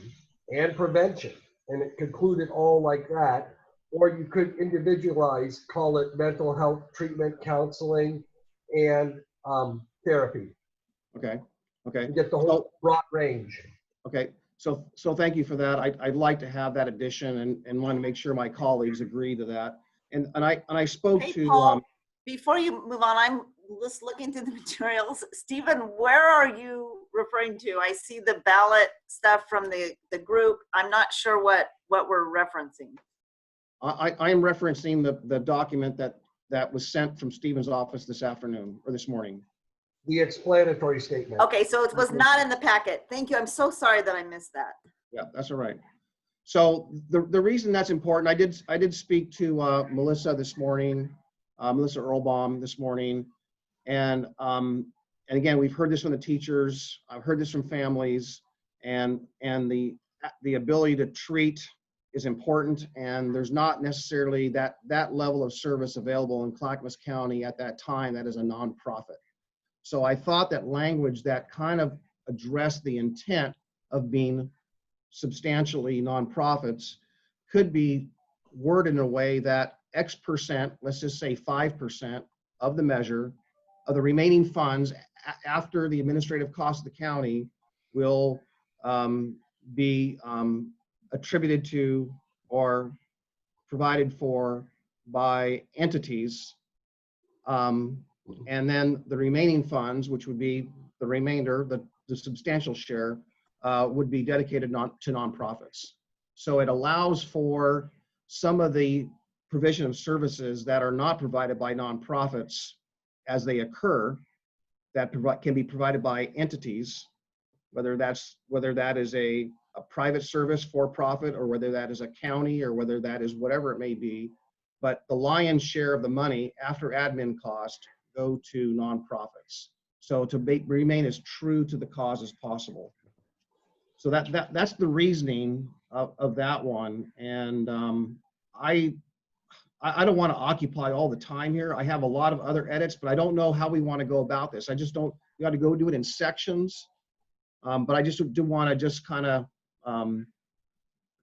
and prevention. And it concluded all like that. Or you could individualize, call it mental health, treatment, counseling, and therapy. Okay. Okay. You get the whole broad range. Okay. So thank you for that. I'd like to have that addition, and want to make sure my colleagues agree to that. And I spoke Hey, to Paul, before you move on, I'm just looking through the materials. Stephen, where are you referring to? I see the ballot stuff from the group. I'm not sure what we're referencing. I am referencing the document that was sent from Stephen's office this afternoon or this morning. The explanatory statement. Okay, so it was not in the packet. Thank you. I'm so sorry that I missed that. Yeah, that's all right. So the reason that's important, I did speak to Melissa this morning, Melissa Earlbaum this morning, and again, we've heard this from the teachers. I've heard this from families, and the the ability to treat is important, and there's not necessarily that level of service available in Clackamas County at that time that is a nonprofit. So I thought that language that kind of addressed the intent of being substantially nonprofits could be worded in a way that X percent, let's just say 5% of the measure of the remaining funds after the administrative cost of the county will be attributed to or provided for by entities. And then the remaining funds, which would be the remainder, the substantial share, would be dedicated to nonprofits. So it allows for some of the provision of services that are not provided by nonprofits as they occur, that can be provided by entities, whether that is a private service for profit, or whether that is a county, or whether that is whatever it may be. But the lion's share of the money after admin cost go to nonprofits. So to remain as true to the cause as possible. So that's the reasoning of that one. And I don't want to occupy all the time here. I have a lot of other edits, but I don't know how we want to go about this. I just don't, you got to go do it in sections. But I just do want to just kind of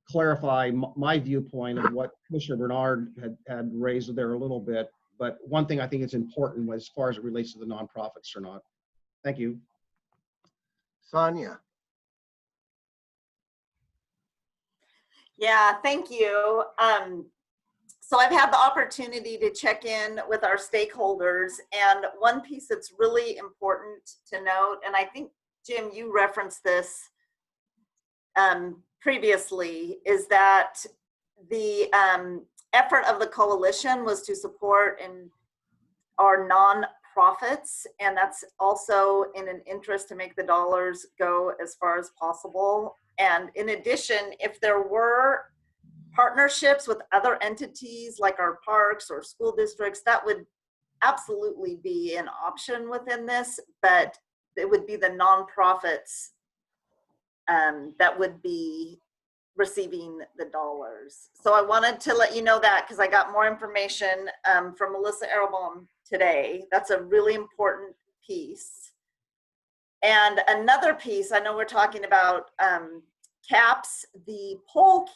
clarify my viewpoint of what Commissioner Bernard had raised there a little bit. But one thing I think is important as far as it relates to the nonprofits or not. Thank you. Sonia. Yeah, thank you. So I've had the opportunity to check in with our stakeholders, and one piece that's really important to note, and I think, Jim, you referenced this previously, is that the effort of the coalition was to support our nonprofits, and that's also in an interest to make the dollars go as far as possible. And in addition, if there were partnerships with other entities like our parks or school districts, that would absolutely be an option within this, but it would be the nonprofits that would be receiving the dollars. So I wanted to let you know that, because I got more information from Melissa Arrowbaum today. That's a really important piece. And another piece, I know we're talking about caps. The poll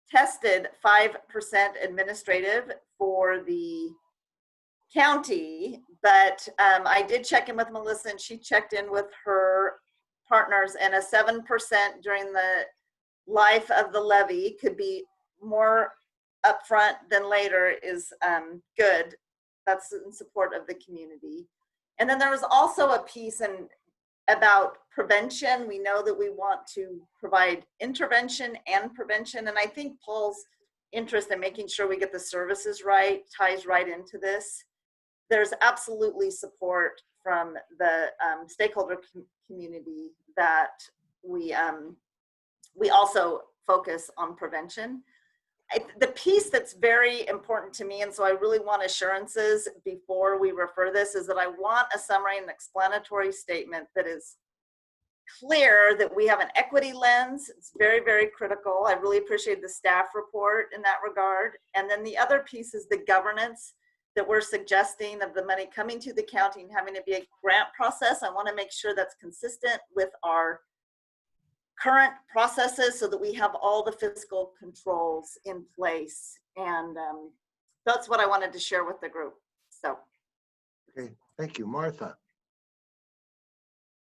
tested 5% administrative for the county, but I did check in with Melissa, and she checked in with her partners, and a 7% during the life of the levy could be more upfront than later is good. That's in support of the community. And then there was also a piece about prevention. We know that we want to provide intervention and prevention, and I think Paul's interest in making sure we get the services right ties right into this. There's absolutely support from the stakeholder community that we also focus on prevention. The piece that's very important to me, and so I really want assurances before we refer this, is that I want a summary and explanatory statement that is clear that we have an equity lens. It's very, very critical. I really appreciate the staff report in that regard. And then the other piece is the governance that we're suggesting of the money coming to the county and having to be a grant process. I want to make sure that's consistent with our current processes so that we have all the fiscal controls in place. And that's what I wanted to share with the group. So. Okay, thank you. Martha.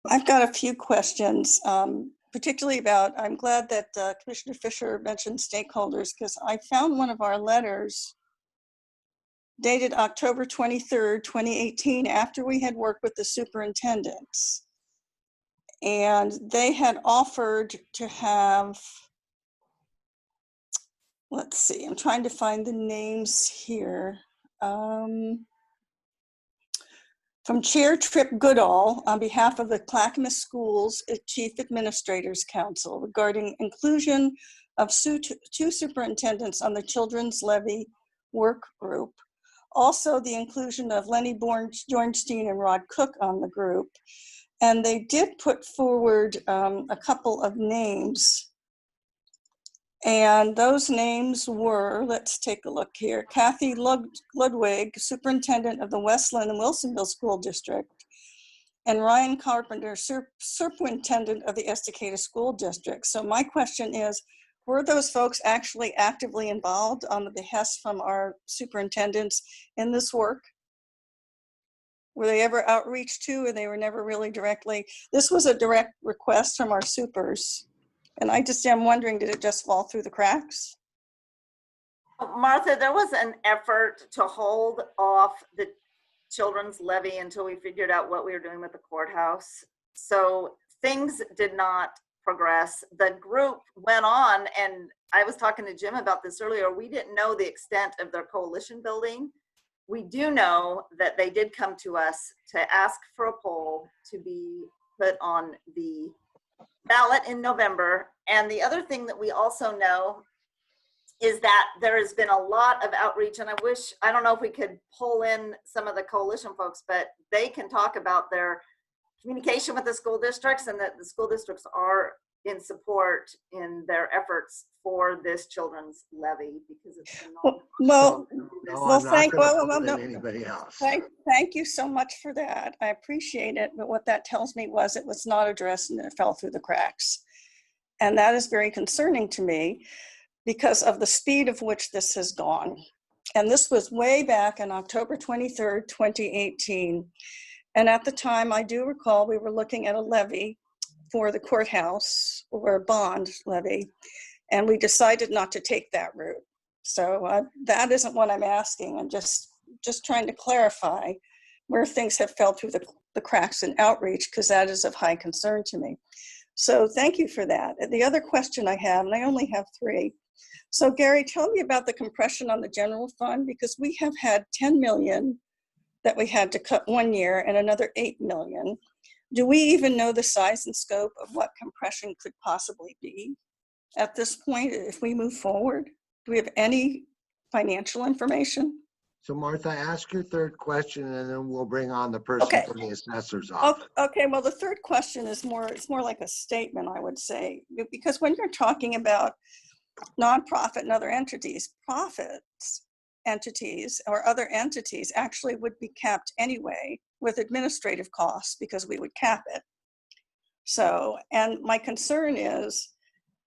I've got a few questions, particularly about, I'm glad that Commissioner Fisher mentioned stakeholders, because I found one of our letters dated October 23rd, 2018, after we had worked with the superintendents. And they had offered to have, let's see, I'm trying to find the names here. From Chair Trip Goodall on behalf of the Clackamas Schools Chief Administrators Council regarding inclusion of two superintendents on the Children's Levy Work Group. Also the inclusion of Lenny Bjornstein and Rod Cook on the group. And they did put forward a couple of names And those names were, let's take a look here, Kathy Ludwig, Superintendent of the Westland and Wilsonville School District, and Ryan Carpenter, Superintendent of the Estacada School District. So my question is, were those folks actually actively involved on the behest from our superintendents in this work? Were they ever outreached to, or they were never really directly? This was a direct request from our supers. And I just am wondering, did it just fall through the cracks? Martha, there was an effort to hold off the children's levy until we figured out what we were doing with the courthouse. So things did not progress. The group went on, and I was talking to Jim about this earlier. We didn't know the extent of their coalition building. We do know that they did come to us to ask for a poll to be put on the ballot in November. And the other thing that we also know is that there has been a lot of outreach, and I don't know if we could pull in some of the coalition folks, but they can talk about their communication with the school districts, and that the school districts are in support in their efforts for this children's levy, because it's anybody else. Thank you so much for that. I appreciate it. But what that tells me was it was not addressed and it fell through the cracks. And that is very concerning to me because of the speed of which this has gone. And this was way back on October 23rd, 2018. And at the time, I do recall we were looking at a levy for the courthouse, or a bond levy, and we decided not to take that route. So that isn't what I'm asking. I'm just trying to clarify where things have fell through the cracks in outreach, because that is of high concern to me. So thank you for that. The other question I have, and I only have 3. So Gary, tell me about the compression on the general fund, because we have had 10 million that we had to cut one year and another 8 million. Do we even know the size and scope of what compression could possibly be at this point if we move forward? Do we have any financial information? So Martha, ask your third question and then we'll bring on the person from the assessor's office. Okay, well, the third question is it's more like a statement, I would say, because when you're talking about nonprofit and other entities, profits entities or other entities actually would be capped anyway with administrative costs, because we would cap it. So, and my concern is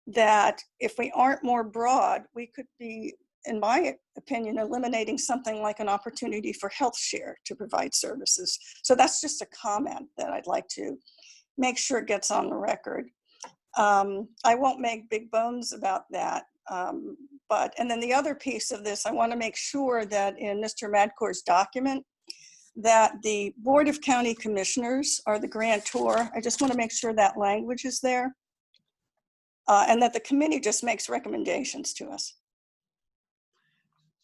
that if we aren't more broad, we could be, in my opinion, eliminating something like an opportunity for health share to provide services. So that's just a comment that I'd like to make sure it gets on the record. I won't make big bones about that. And then the other piece of this, I want to make sure that in Mr. Madcor's document, that the Board of County Commissioners are the grantor. I just want to make sure that language is there. And that the committee just makes recommendations to us.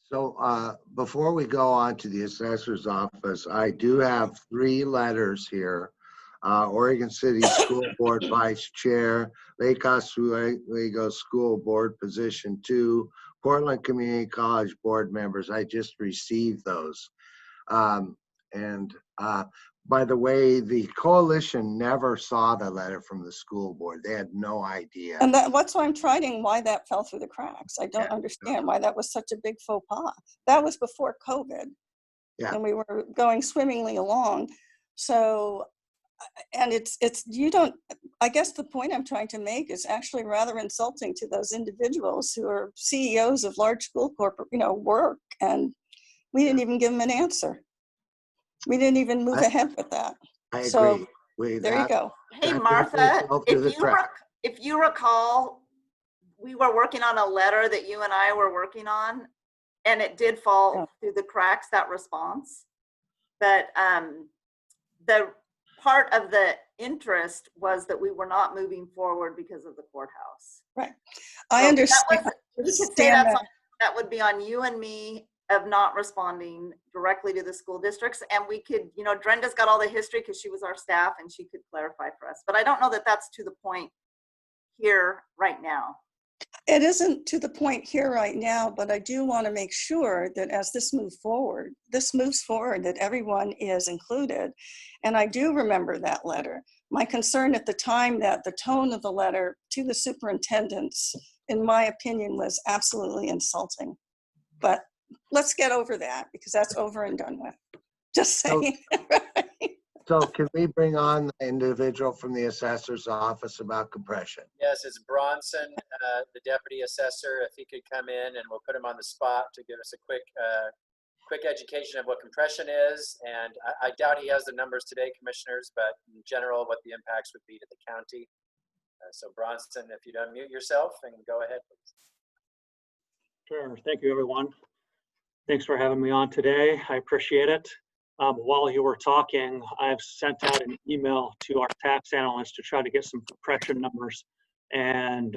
So before we go on to the assessor's office, I do have 3 letters here. Oregon City School Board Vice Chair, Lake Oswego School Board Position 2, Portland Community College Board members. I just received those. By the way, the coalition never saw the letter from the school board. They had no idea. And that's why I'm trying why that fell through the cracks. I don't understand why that was such a big faux pas. That was before COVID. Yeah. And we were going swimmingly along. So, and I guess the point I'm trying to make is actually rather insulting to those individuals who are CEOs of large school corporate, work, and we didn't even give them an answer. We didn't even move ahead with that. I agree. So there you go. Hey, Martha, if you recall, we were working on a letter that you and I were working on, and it did fall through the cracks, that response. But the part of the interest was that we were not moving forward because of the courthrhouse. Right. I understand. That would be on you and me of not responding directly to the school districts. And we could, Drenda's got all the history because she was our staff and she could clarify for us. But I don't know that that's to the point here right now. It isn't to the point here right now, but I do want to make sure that as this moves forward, that everyone is included. And I do remember that letter. My concern at the time that the tone of the letter to the superintendents in my opinion, was absolutely insulting. But let's get over that because that's over and done with. Just saying. So can we bring on the individual from the assessor's office about compression? Yes, it's Bronson, the deputy assessor. If he could come in, and we'll put him on the spot to give us a quick education of what compression is. And I doubt he has the numbers today, commissioners, but in general, what the impacts would be to the county. So Bronson, if you'd unmute yourself and go ahead, please. Sure. Thank you, everyone. Thanks for having me on today. I appreciate it. While you were talking, I've sent out an email to our tax analyst to try to get some compression numbers. And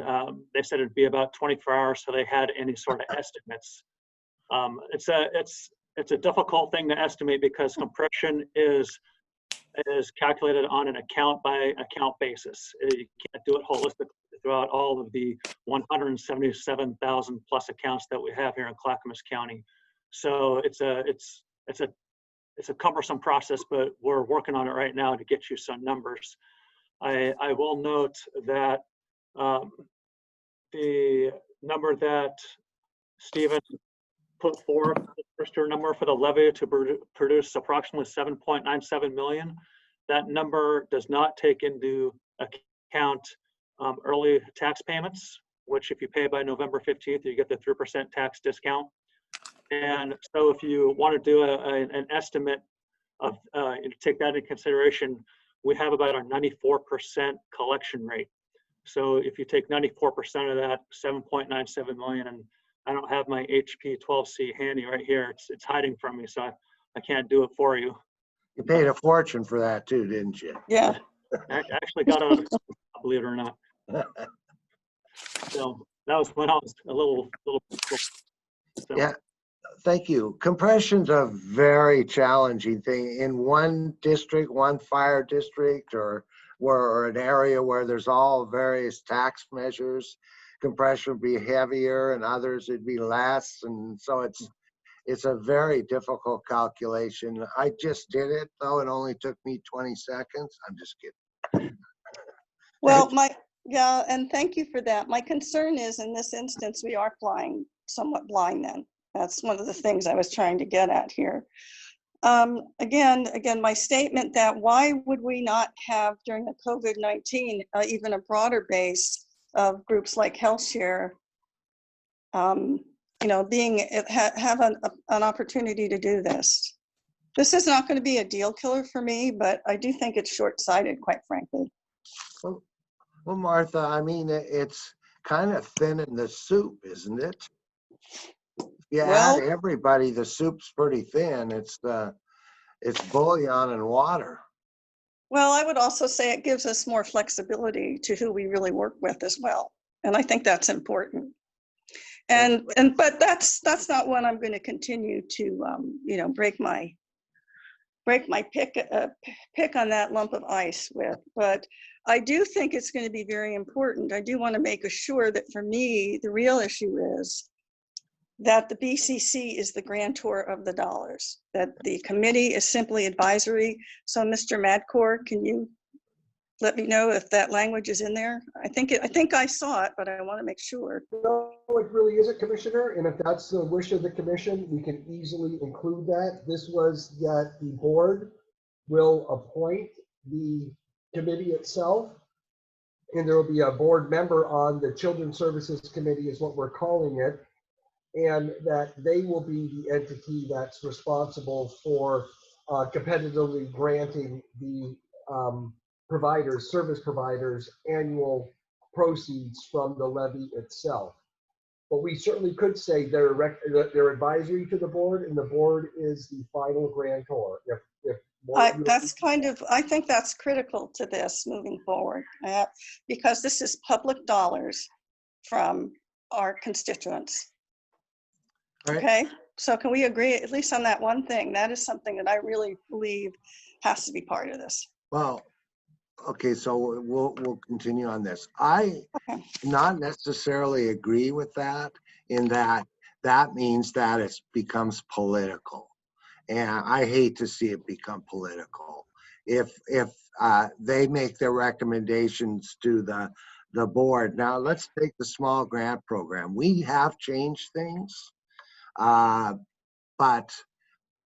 they said it'd be about 24 hours so they had any sort of estimates. It's a difficult thing to estimate because compression is calculated on an account by account basis. You can't do it holistically throughout all of the 177,000 plus accounts that we have here in Clackamas County. So it's a cumbersome process, but we're working on it right now to get you some numbers. I will note that the number that Stephen put forward, the first year number for the levy to produce approximately 7.97 million. That number does not take into account early tax payments, which if you pay by November 15th, you get the 3% tax discount. And so if you want to do an estimate of, take that into consideration, we have about a 94% collection rate. So if you take 94% of that, 7.97 million, and I don't have my HP 12C handy right here. It's hiding from me, so I can't do it for you. You paid a fortune for that too, didn't you? Yeah. I actually got out of believe it or not. So that was when I was a little so. Yeah, thank you. Compression's a very challenging thing in one district, one fire district, or an area where there's all various tax measures. Compression would be heavier and others it'd be less, and so it's a very difficult calculation. I just did it though. It only took me 20 seconds. I'm just kidding. Well, yeah, and thank you for that. My concern is in this instance, we are somewhat blind then. That's one of the things I was trying to get at here. Again, my statement that why would we not have during the COVID-19 even a broader base of groups like HealthShare, have an opportunity to do this. This is not going to be a deal killer for me, but I do think it's short-sighted, quite frankly. Well, Martha, I mean, it's kind of thin in the soup, isn't it? Yeah, Well, everybody, the soup's pretty thin. It's bouillon and water. Well, I would also say it gives us more flexibility to who we really work with as well. And I think that's important. But that's not what I'm going to continue to, break my pick on that lump of ice with. But I do think it's going to be very important. I do want to make sure that for me, the real issue is that the BCC is the grantor of the dollars, that the committee is simply advisory. So Mr. Madcore, can you let me know if that language is in there? I think I saw it, but I want to make sure. No, it really isn't, Commissioner. And if that's the wish of the commission, we can easily include that. This was that the board will appoint the committee itself, and there will be a board member on the Children's Services Committee is what we're calling it, and that they will be the entity that's responsible for competitively granting the service providers annual proceeds from the levy itself. But we certainly could say they're advisory to the board, and the board is the final grantor. I think that's critical to this moving forward, because this is public dollars from our constituents. Right. Okay, so can we agree at least on that one thing? That is something that I really believe has to be part of this. Well, okay, so we'll continue on this. I not necessarily agree with that, in that means that it becomes political, and I hate to see it become political. If they make their recommendations to the the board. Now, let's take the small grant program. We have changed things, but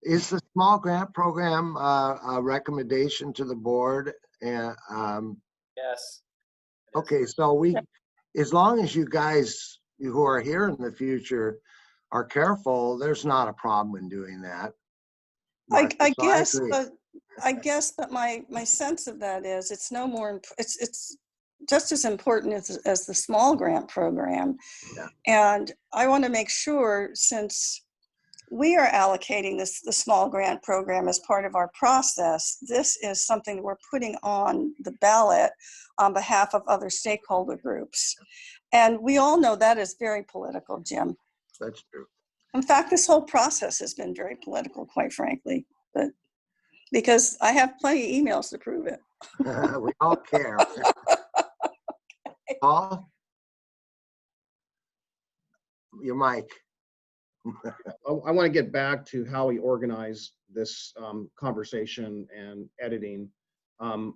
is the small grant program a recommendation to the board? Yes. Okay, so as long as you guys who are here in the future are careful, there's not a problem in doing that. I Martha, so guess, agree. but my sense of that is it's no more, it's just as important as the small grant program. Yeah. And I want to make sure, since we are allocating the small grant program as part of our process, this is something we're putting on the ballot on behalf of other stakeholder groups. And we all know that is very political, Jim. That's true. In fact, this whole process has been very political, quite frankly, but because I have plenty of emails to prove it. We all care. Paul? Your mic. I want to get back to how we organize this conversation and editing. A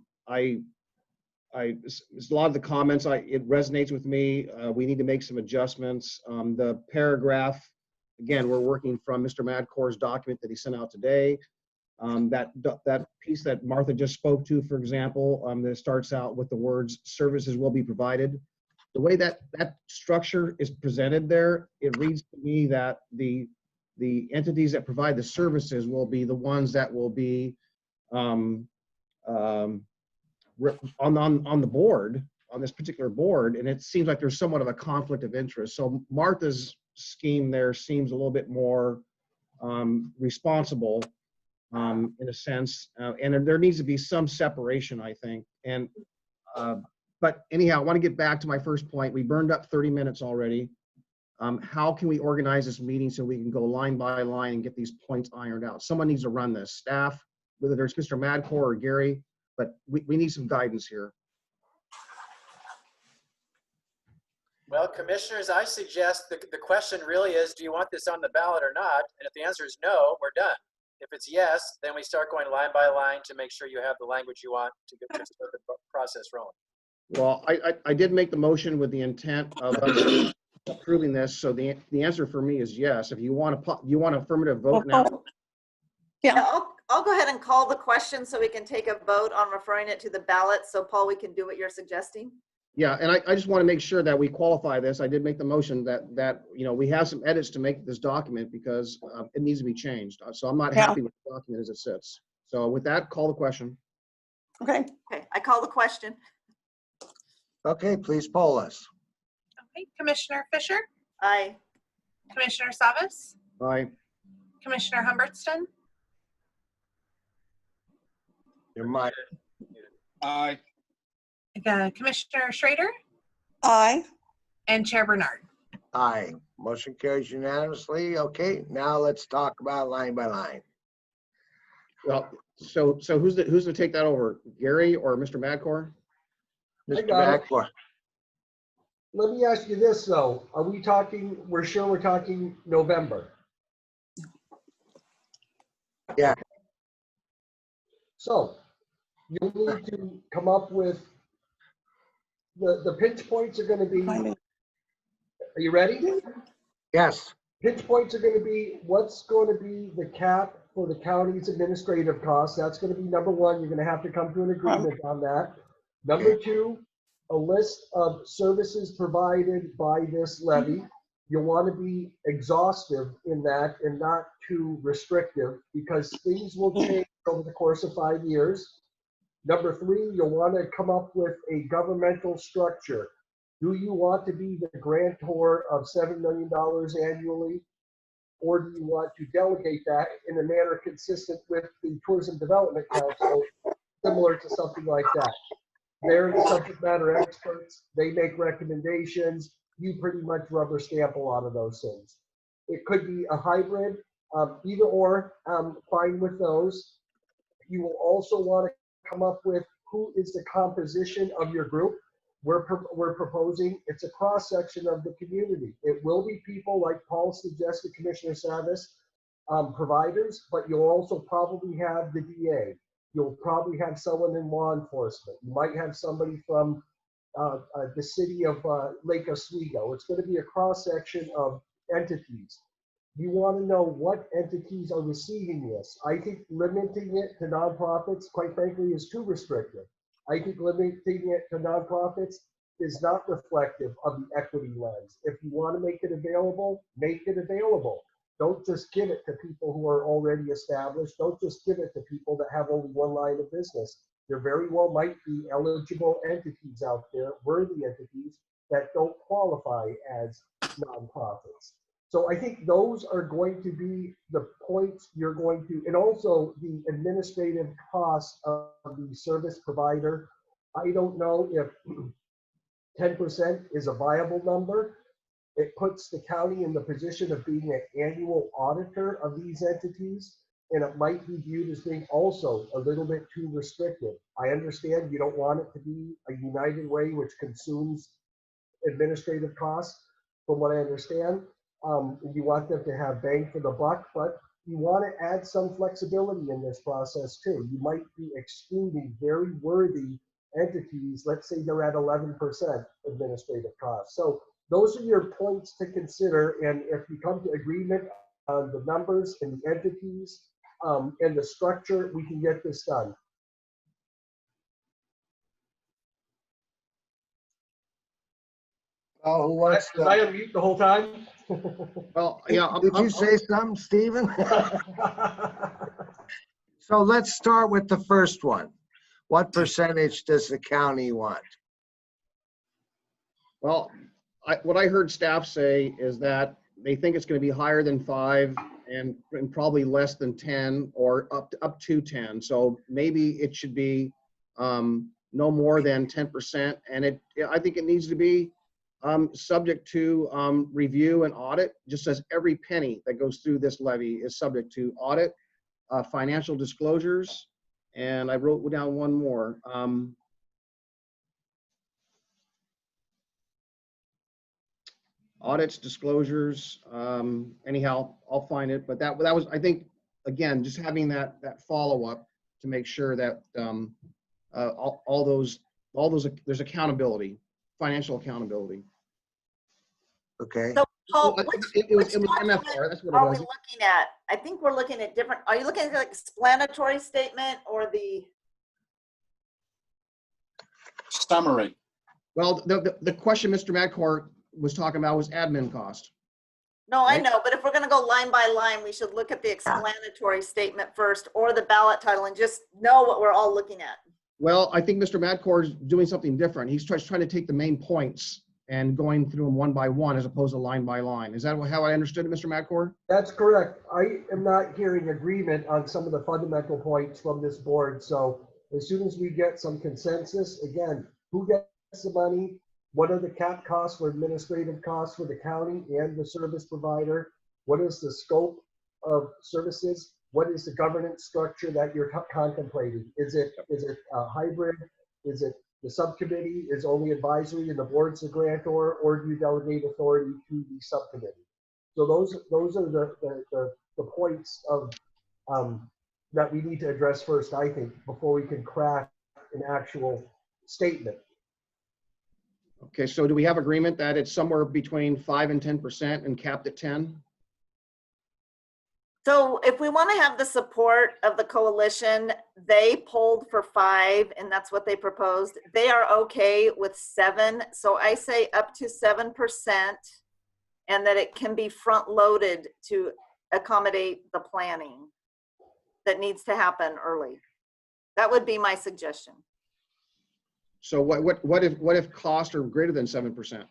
lot of the comments, it resonates with me. We need to make some adjustments. The paragraph, again, we're working from Mr. Madcore's document that he sent out today. That piece that Martha just spoke to, for example, that starts out with the words "services will be provided." The way that structure is presented there, it reads to me that the entities that provide the services will be the ones that will be on the board, on this particular board, and it seems like there's somewhat of a conflict of interest. So Martha's scheme there seems a little bit more responsible in a sense, and there needs to be some separation, I think. And but anyhow, I want to get back to my first point. We burned up 30 minutes already. How can we organize this meeting so we can go line by line and get these points ironed out? Someone needs to run this. Staff, whether there's Mr. Madcore or Gary, but we need some guidance here. Well, commissioners, I suggest the question really is, do you want this on the ballot or not? And if the answer is no, we're done. If it's yes, then we start going line by line to make sure you have the language you want to start the process rolling. Well, I did make the motion with the intent of us approving this. So the answer for me is yes. If you want to affirmative vote now. Yeah. I'll go ahead and call the question so we can take a vote on referring it to the ballot. So Paul, we can do what you're suggesting. Yeah, and I just want to make sure that we qualify this. I did make the motion that we have some edits to make this document because it needs to be changed. So I'm not happy with the document as it sits. So with that, call the question. Okay. Okay, I call the question. Okay, please poll us. Okay, Commissioner Fisher, Aye. Commissioner Savas, Aye. Commissioner Humbertston, Your mic. Aye. Commissioner Schrader, Aye. and Chair Bernard. Aye. Motion carries unanimously. Okay, now let's talk about line by line. Well, so who's to take that over, Gary or Mr. Madcore? Mr. got it. Madcore. Let me ask you this though, are we talking, we're sure we're talking November? Yeah. So you'll need to come up with, the pinch points are gonna be, are you ready? Yes. Pinch points are gonna be, what's going to be the cap for the county's administrative costs? That's gonna be number one. You're gonna have to come to an agreement on that. Number two, a list of services provided by this levy. You'll want to be exhaustive in that and not too restrictive because things will change over the course of 5 years. Number three, you'll want to come up with a governmental structure. Do you want to be the grantor of $7 million annually? Or do you want to delegate that in a manner consistent with the Tourism Development Council, similar to something like that? They're the subject matter experts. They make recommendations. You pretty much rubber stamp a lot of those things. It could be a hybrid, either or, fine with those. You will also want to come up with who is the composition of your group. We're proposing, it's a cross-section of the community. It will be people like Paul suggested, Commissioner Savas, providers, but you'll also probably have the DA. You'll probably have someone in law enforcement. You might have somebody from the city of Lake Oswego. It's going to be a cross-section of entities. You want to know what entities are receiving this. I think limiting it to nonprofits, quite frankly, is too restrictive. I think limiting it to nonprofits is not reflective of the equity lens. If you want to make it available, make it available. Don't just give it to people who are already established. Don't just give it to people that have only one line of business. There very well might be eligible entities out there, worthy entities, that don't qualify as nonprofits. So I think those are going to be the points you're going to, and also the administrative costs of the service provider. I don't know if 10% is a viable number. It puts the county in the position of being an annual auditor of these entities, and it might be viewed as being also a little bit too restrictive. I understand you don't want it to be a United Way, which consumes administrative costs, from what I understand. You want them to have bang for the buck, but you want to add some flexibility in this process too. You might be excluding very worthy entities. Let's say they're at 11% administrative costs. So those are your points to consider. And if you come to agreement on the numbers and the entities and the structure, we can get this done. Oh, who wants Was I to? on mute the whole time? Well, yeah. Did you say something, Stephen? So let's start with the first one. What percentage does the county want? Well, what I heard staff say is that they think it's going to be higher than 5 and probably less than 10 or up to 10. So maybe it should be no more than 10%. And I think it needs to be subject to review and audit, just as every penny that goes through this levy is subject to audit, financial disclosures, and I wrote down one more. Audits, disclosures, anyhow, I'll find it. But that was, I think, again, just having that follow-up to make sure that all those, there's accountability, financial accountability. Okay. So, Paul, It which was document MFR, that's what are it we was. looking at? I think we're looking at different, are you looking at the explanatory statement or the? Summary. Well, the question Mr. Madcourt was talking about was admin cost. No, I Right. know, but if we're gonna go line by line, we should look at the explanatory statement first or the ballot title and just know what we're all looking at. Well, I think Mr. Madcourt is doing something different. He's trying to take the main points and going through them one by one as opposed to line by line. Is that how I understood it, Mr. Madcourt? That's correct. I am not hearing agreement on some of the fundamental points from this board. So as soon as we get some consensus, again, who gets the money? What are the cap costs for administrative costs for the county and the service provider? What is the scope of services? What is the governance structure that you're contemplating? Is it a hybrid? Is it the subcommittee is only advisory and the board's the grantor, or do you delegate authority to the subcommittee? So those are the points of that we need to address first, I think, before we can craft an actual statement. Okay, so do we have agreement that it's somewhere between 5 and 10% and capped at 10? So if we want to have the support of the coalition, they polled for 5 and that's what they proposed. They are okay with 7. So I say up to 7% and that it can be front loaded to accommodate the planning that needs to happen early. That would be my suggestion. So what if costs are greater than 7%?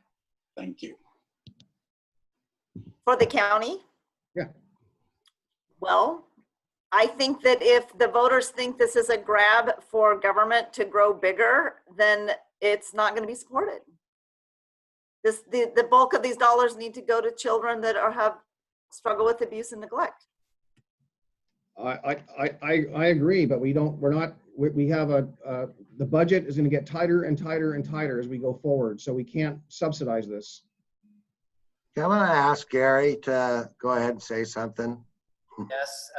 Thank you. For the county? Yeah. Well, I think that if the voters think this is a grab for government to grow bigger, then it's not going to be supported. The bulk of these dollars need to go to children that have struggle with abuse and neglect. I agree, but we have the budget is going to get tighter and tighter and tighter as we go forward. So we can't subsidize this. I'm going to ask Gary to go ahead and say something. Yes,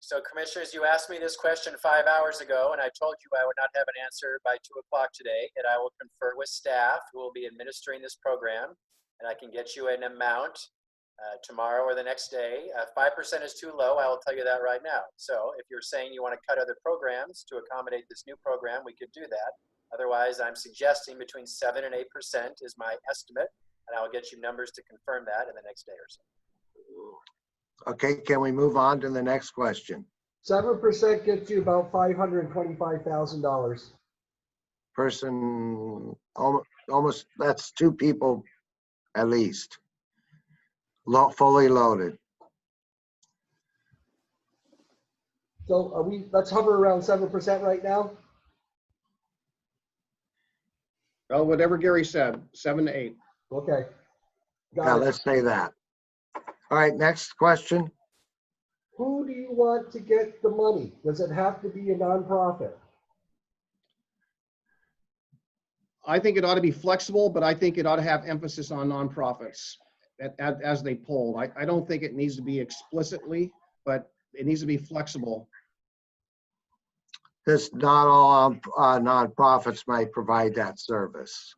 So commissioners, you asked me this question 5 hours ago, and I told you I would not have an answer by 2 o'clock today, and I will confer with staff who will be administering this program, and I can get you an amount tomorrow or the next day. 5% is too low, I will tell you that right now. So if you're saying you want to cut other programs to accommodate this new program, we could do that. Otherwise, I'm suggesting between 7 and 8% is my estimate, and I will get you numbers to confirm that in the next day or so. Okay, can we move on to the next question? 7% gets you about $525,000. Person, almost, that's 2 people at least. Fully loaded. So let's hover around 7% right now. Well, whatever Gary said, 7 to 8. Okay. Yeah, Got it. let's say that. All right, next question. Who do you want to get the money? Does it have to be a nonprofit? I think it ought to be flexible, but I think it ought to have emphasis on nonprofits as they polled. I don't think it needs to be explicitly, but it needs to be flexible. This, not all nonprofits might provide that service.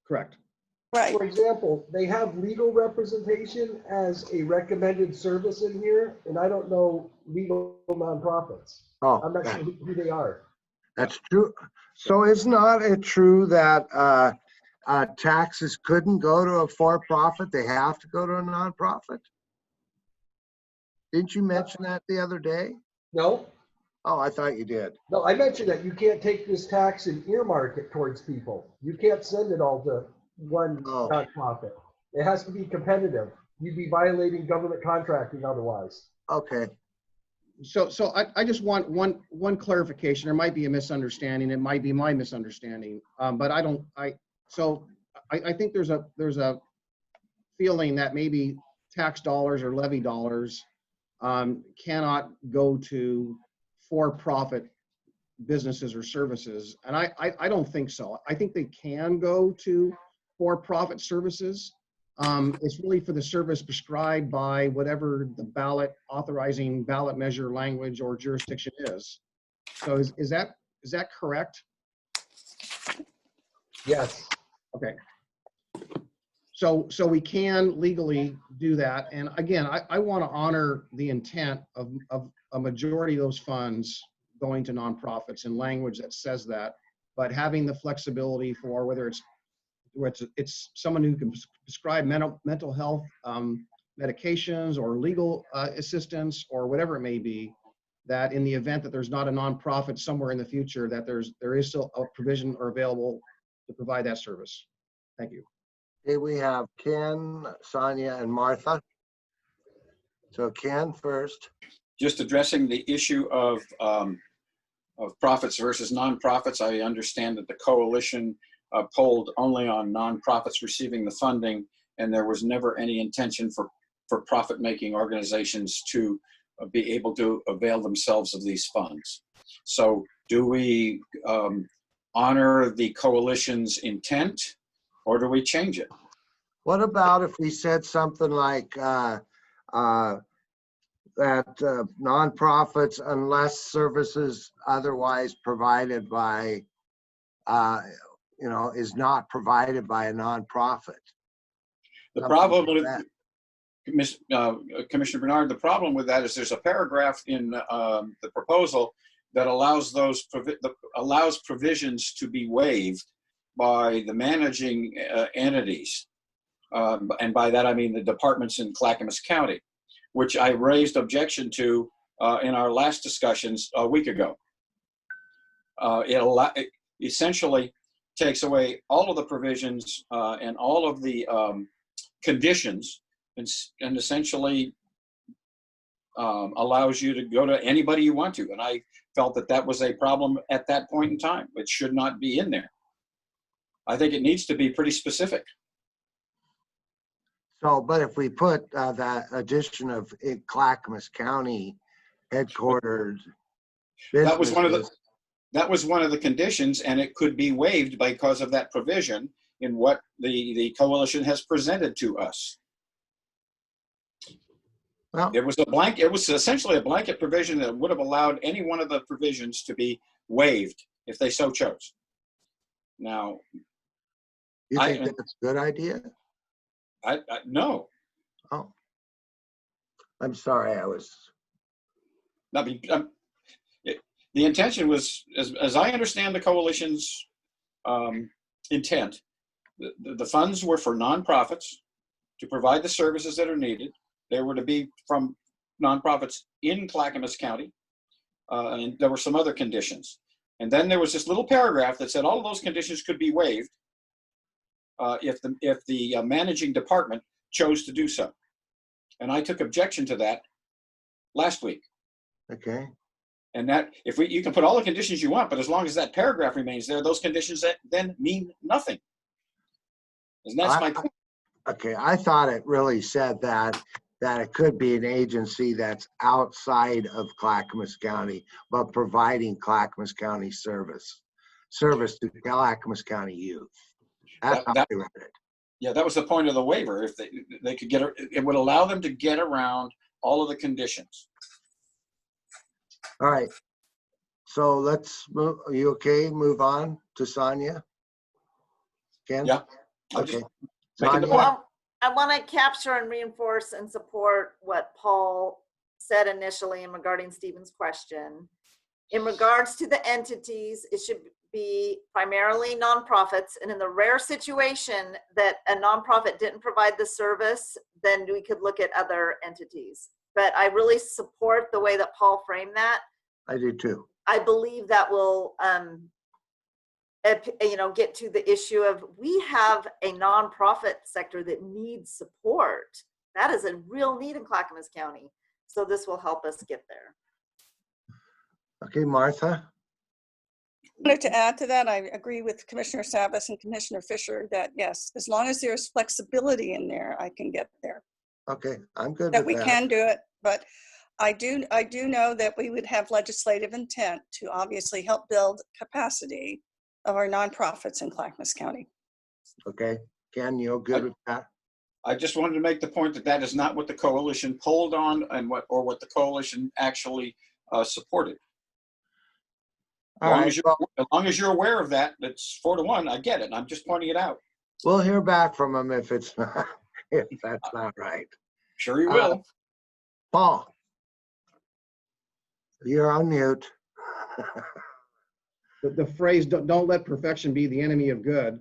Correct. Right. For example, they have legal representation as a recommended service in here, and I don't know legal nonprofits. Oh, I'm not sure who they are. that's true. So is not it true that taxes couldn't go to a for-profit? They have to go to a nonprofit? Didn't you mention that the other day? No, Oh, I thought you did. no, I mentioned that you can't take this tax and earmark it towards people. You can't send it all to one Oh. nonprofit. It has to be competitive. You'd be violating government contracting otherwise. Okay. So I just want one clarification. There might be a misunderstanding. It might be my misunderstanding, but I think there's a feeling that maybe tax dollars or levy dollars cannot go to for-profit businesses or services, and I don't think so. I think they can go to for-profit services. It's really for the service prescribed by whatever the authorizing ballot measure language or jurisdiction is. So is that correct? Yes. Okay. So we can legally do that. And again, I want to honor the intent of a majority of those funds going to nonprofits in language that says that, but having the flexibility for whether it's someone who can prescribe mental health medications or legal assistance or whatever it may be, that in the event that there's not a nonprofit somewhere in the future, that there is still a provision or available to provide that service. Thank you. Okay, we have Ken, Sonia, and Martha. So Ken first. Just addressing the issue of profits versus nonprofits, I understand that the coalition polled only on nonprofits receiving the funding, and there was never any intention for profit-making organizations to be able to avail themselves of these funds. So do we honor the coalition's intent, or do we change it? What about if we said something like that nonprofits, unless services otherwise provided by, is not provided by a nonprofit? The Something problem like with that. Commissioner Bernard, the problem with that is there's a paragraph in the proposal that allows allows provisions to be waived by the managing entities. And by that, I mean the departments in Clackamas County, which I raised objection to in our last discussions a week ago. It essentially takes away all of the provisions and all of the conditions and essentially allows you to go to anybody you want to. And I felt that that was a problem at that point in time. It should not be in there. I think it needs to be pretty specific. So, but if we put that addition of Clackamas County headquartered That was one of the businesses, that was one of the conditions, and it could be waived because of that provision in what the coalition has presented to us. Well, It was essentially a blanket provision that would have allowed any one of the provisions to be waived if they so chose. Now, you I- think that's a good idea? no. Oh, I'm sorry. I was. I mean, the intention was, as I understand the coalition's intent, the funds were for nonprofits to provide the services that are needed. They were to be from nonprofits in Clackamas County, and there were some other conditions. And then there was this little paragraph that said all of those conditions could be waived if the managing department chose to do so. And I took objection to that last week. Okay. And that you can put all the conditions you want, but as long as that paragraph remains there, those conditions then mean nothing. And that's my point. Okay, I thought it really said that it could be an agency that's outside of Clackamas County, but providing Clackamas County service to Clackamas County youth. That's how I read it. Yeah, that was the point of the waiver. If they could it would allow them to get around all of the conditions. All right. So let's move. Are you okay? Move on to Sonia. Ken? Yeah. Okay. Making the Sonia? point. Well, I want to capture and reinforce and support what Paul said initially in regarding Stephen's question. In regards to the entities, it should be primarily nonprofits. And in the rare situation that a nonprofit didn't provide the service, then we could look at other entities. But I really support the way that Paul framed that. I do too. I believe that will, get to the issue of we have a nonprofit sector that needs support. That is a real need in Clackamas County. So this will help us get there. Okay, Martha? I wanted to add to that, I agree with Commissioner Savas and Commissioner Fisher that yes, as long as there's flexibility in there, I can get there. Okay, I'm good That with we that. can do it, but I do know that we would have legislative intent to obviously help build capacity of our nonprofits in Clackamas County. Okay, Ken, you're good with that? I just wanted to make the point that is not what the coalition polled on and what the coalition actually supported. All right, well, As long as you're aware of that, that's 4-1. I get it. I'm just pointing it out. we'll hear back from them if it's not, if that's not right. Sure you will. Paul? You're on mute. The phrase, don't let perfection be the enemy of good.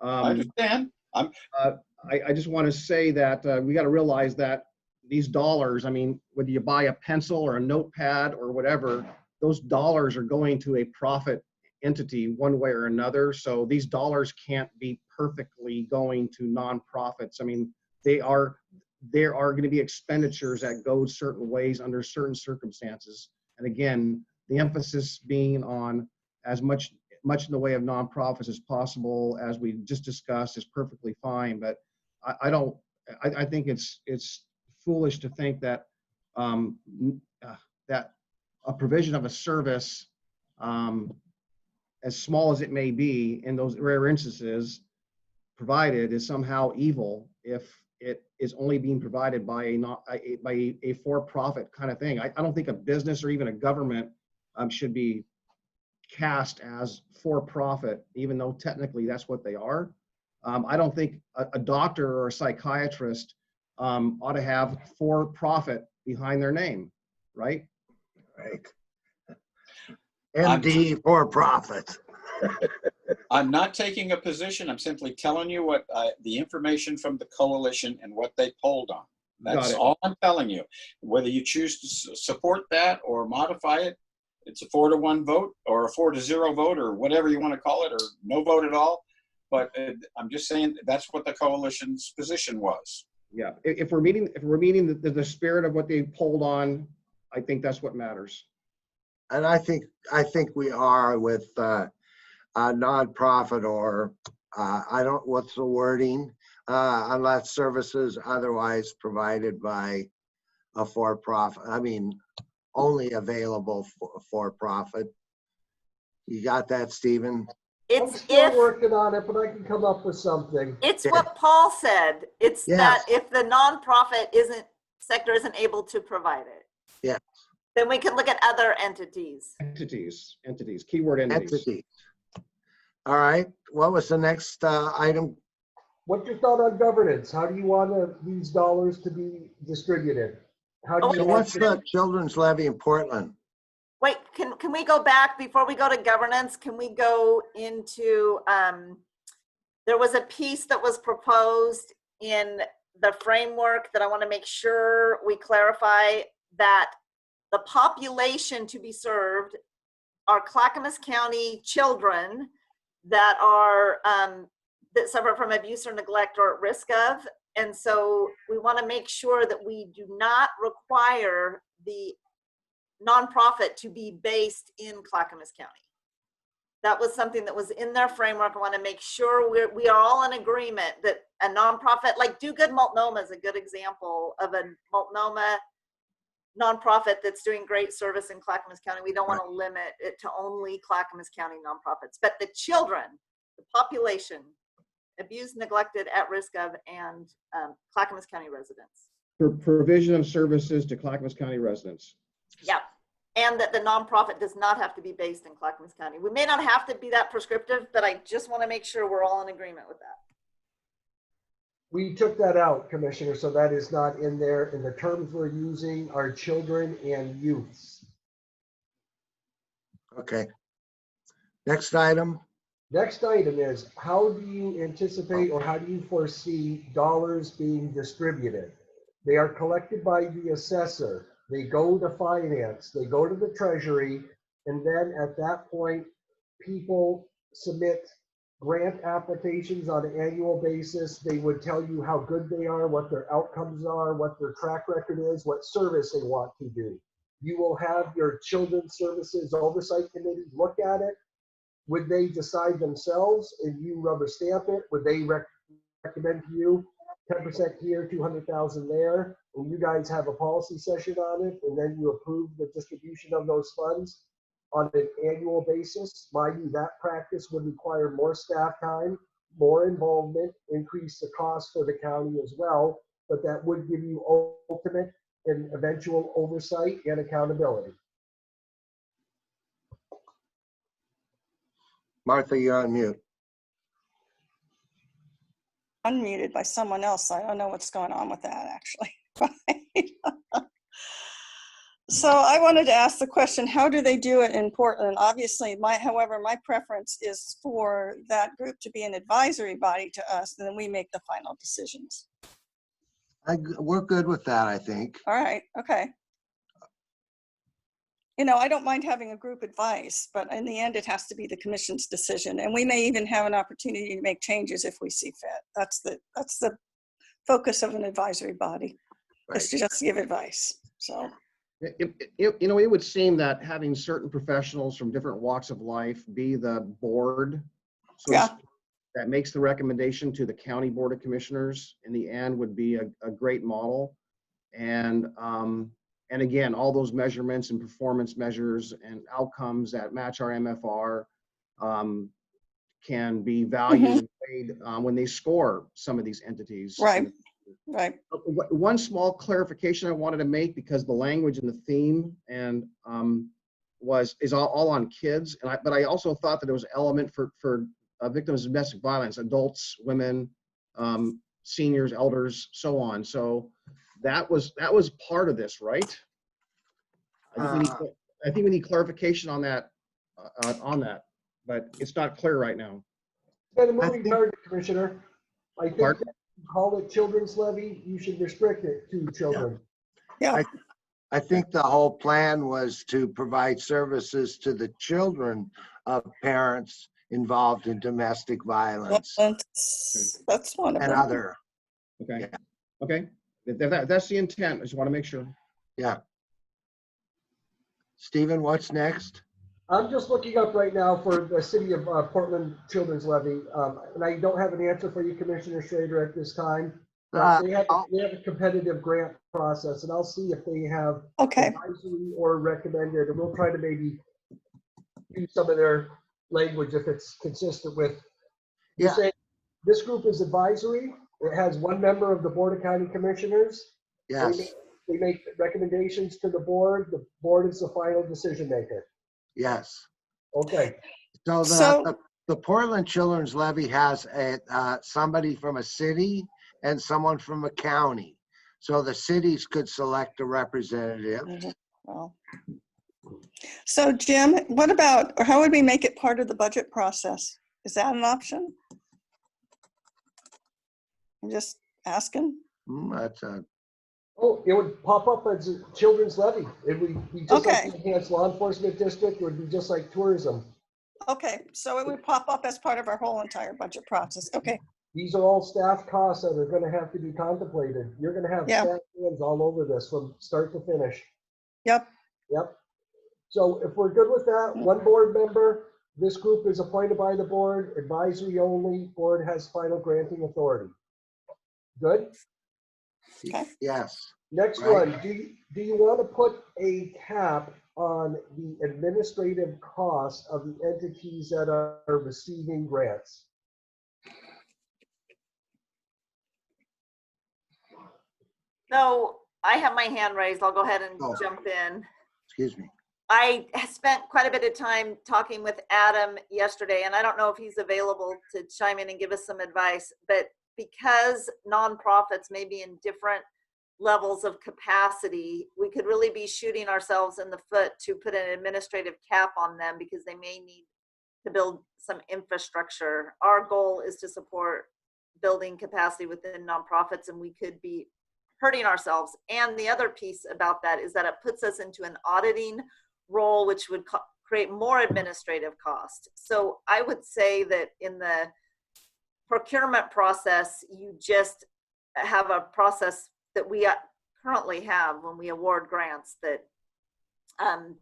I understand. I just want to say that we got to realize that these dollars, I mean, whether you buy a pencil or a notepad or whatever, those dollars are going to a profit entity one way or another. So these dollars can't be perfectly going to nonprofits. I mean, there are going to be expenditures that go certain ways under certain circumstances. And again, the emphasis being on as much in the way of nonprofits as possible, as we just discussed, is perfectly fine. But I think it's foolish to think that that a provision of a service, as small as it may be, in those rare instances provided, is somehow evil if it is only being provided by a for-profit kind of thing. I don't think a business or even a government should be cast as for-profit, even though technically that's what they are. I don't think a doctor or a psychiatrist ought to have for-profit behind their name, right? Right. MD for profit. I'm not taking a position. I'm simply telling you what the information from the coalition and what they polled on. That's all I'm telling you. Whether you choose to support that or modify it, it's a 4-1 vote or a 4-0 vote or whatever you want to call it, or no vote at all. But I'm just saying that's what the coalition's position was. Yeah, if we're meeting the spirit of what they polled on, I think that's what matters. And I think we are with a nonprofit or what's the wording? Unless services otherwise provided by a for-profit. I mean, only available for profit. You got that, Stephen? I'm still working on it, but I can come up with something. It's what Paul said. It's that if the nonprofit isn't sector isn't able to provide it. Yeah. Then we can look at other entities. Entities, keyword entities. Entities. All right, what was the next item? What's your thought on governance? How do you want these dollars to be distributed? How do So you what's the children's levy in Portland? Wait, can we go back before we go to governance? Can we go into, there was a piece that was proposed in the framework that I want to make sure we clarify, that the population to be served are Clackamas County children that are, that suffer from abuse or neglect or at risk of. And so we want to make sure that we do not require the nonprofit to be based in Clackamas County. That was something that was in their framework. I want to make sure we are all in agreement that a nonprofit, like Do Good Multnomah is a good example of a Multnomah nonprofit that's doing great service in Clackamas County. We don't want to limit it to only Clackamas County nonprofits, but the children, the population, abused, neglected, at risk of, and Clackamas County residents. For provision of services to Clackamas County residents. Yeah, and that the nonprofit does not have to be based in Clackamas County. We may not have to be that prescriptive, but I just want to make sure we're all in agreement with that. We took that out, Commissioner, so that is not in there. And the terms we're using are children and youths. Okay. Next item. Next item is, how do you anticipate or how do you foresee dollars being distributed? They are collected by the assessor. They go to finance, they go to the treasury, and then at that point, people submit grant applications on an annual basis. They would tell you how good they are, what their outcomes are, what their track record is, what service they want to do. You will have your Children's Services Oversight Committee look at it. Would they decide themselves and you rubber stamp it? Would they recommend to you 10% here, 200,000 there, and you guys have a policy session on it, and then you approve the distribution of those funds on an annual basis? Mind you, that practice would require more staff time, more involvement, increase the cost for the county as well, but that would give you ultimate and eventual oversight and accountability. Martha, you're on mute. Unmuted by someone else. I don't know what's going on with that, actually. So I wanted to ask the question, how do they do it in Portland? Obviously, however, my preference is for that group to be an advisory body to us, and then we make the final decisions. We're good with that, I think. All right, okay. You know, I don't mind having a group advice, but in the end, it has to be the commission's decision. And we may even have an opportunity to make changes if we see fit. That's the focus of an advisory body, is to just give advice, so. It would seem that having certain professionals from different walks of life be the board, so that makes the recommendation to the County Board of Commissioners in the end would be a great model. And again, all those measurements and performance measures and outcomes that match our MFR can be valued when they score some of these entities. Right. Right. One small clarification I wanted to make, because the language and the theme and is all on kids, but I also thought that there was an element for victims of domestic violence, adults, women, seniors, elders, so on. So that was part of this, right? I think we need clarification on that, but it's not clear right now. It's been a moving target, Commissioner. I think that you call it children's levy, you should restrict it to children. Yeah. I think the whole plan was to provide services to the children of parents involved in domestic violence. That's one of and them. other. Okay. Yeah. Okay. That's the intent. I just want to make sure. Yeah. Stephen, what's next? I'm just looking up right now for the City of Portland Children's Levy, and I don't have an answer for you, Commissioner Schrader, at this time. They have a competitive grant process, and I'll see if they have advisory or recommended, and we'll try to maybe use some of their language if it's consistent with. You say this group is advisory. It has one member of the Board of County Commissioners. Yes. they make recommendations to the board is the final decision maker. Yes. Okay, So So- the Portland Children's Levy has somebody from a city and someone from a county. So the cities could select a representative. Well, so Jim, what about, or how would we make it part of the budget process? Is that an option? I'm just asking. That's a, oh, it would pop up as a children's levy. It would be just like Okay. the enhanced law enforcement district, it would be just like tourism. Okay, so it would pop up as part of our whole entire budget process. Okay, These are all staff costs that are gonna have to be contemplated. You're gonna have Yeah. staff hands all over this from start to finish. yep, Yep. So if we're good with that, one board member, this group is appointed by the board, advisory only, board has final granting authority. Good? Okay. yes. Next Right. one, do you want to put a cap on the administrative costs of the entities that are receiving grants? So I have my hand raised. I'll go ahead and Oh. jump in. Excuse me. I spent quite a bit of time talking with Adam yesterday, and I don't know if he's available to chime in and give us some advice, but because nonprofits may be in different levels of capacity, we could really be shooting ourselves in the foot to put an administrative cap on them because they may need to build some infrastructure. Our goal is to support building capacity within nonprofits, and we could be hurting ourselves. And the other piece about that is that it puts us into an auditing role, which would create more administrative cost. So I would say that in the procurement process, you just have a process that we currently have when we award grants, that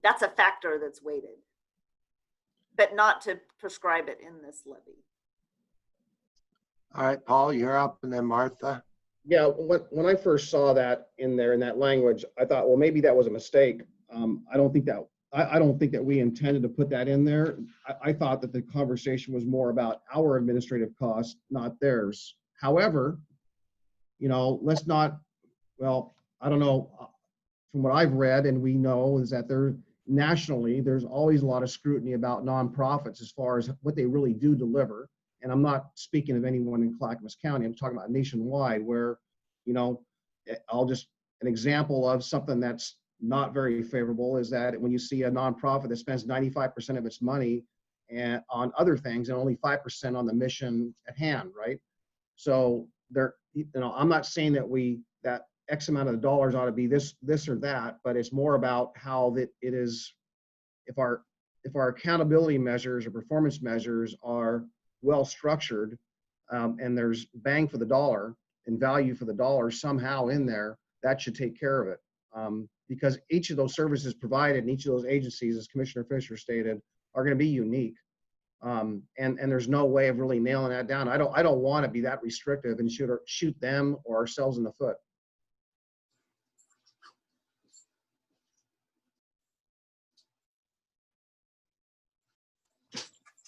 that's a factor that's weighted, but not to prescribe it in this levy. All right, Paul, you're up, and then Martha. Yeah, when I first saw that in there, in that language, I thought, well, maybe that was a mistake. I don't think that we intended to put that in there. I thought that the conversation was more about our administrative costs, not theirs. However, let's not, well, I don't know, from what I've read and we know is that nationally, there's always a lot of scrutiny about nonprofits as far as what they really do deliver. And I'm not speaking of anyone in Clackamas County, I'm talking about nationwide where, an example of something that's not very favorable is that when you see a nonprofit that spends 95% of its money on other things and only 5% on the mission at hand, right? So I'm not saying that X amount of the dollars ought to be this or that, but it's more about how that it is, if our accountability measures or performance measures are well structured, and there's bang for the dollar and value for the dollar somehow in there, that should take care of it. Because each of those services provided in each of those agencies, as Commissioner Fisher stated, are going to be unique. And there's no way of really nailing that down. I don't want to be that restrictive and shoot them or ourselves in the foot.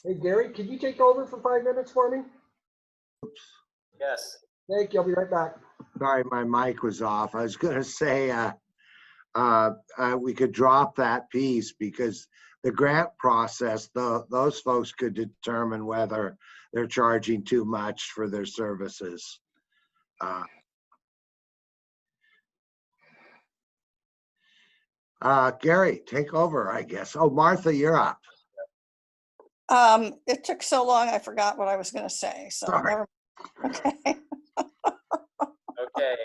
Hey, Gary, can you take over for 5 minutes for me? Yes. Thank you, I'll be right back. Sorry, my mic was off. I was gonna say, we could drop that piece because the grant process, those folks could determine whether they're charging too much for their services. Gary, take over, I guess. Oh, Martha, you're up. It took so long, I forgot what I was going to say. So, Sorry. okay. Okay,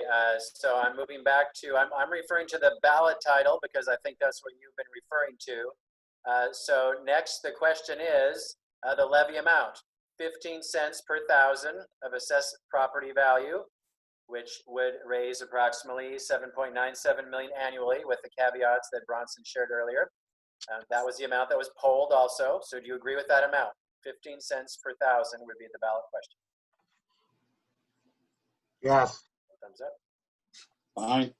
so I'm moving back to, I'm referring to the ballot title because I think that's what you've been referring to. So next, the question is the levy amount, 15 cents per thousand of assessed property value, which would raise approximately 7.97 million annually with the caveats that Bronson shared earlier. That was the amount that was polled also. So do you agree with that amount? 15 cents per thousand would be the ballot question. Yes. Thumbs up. Fine.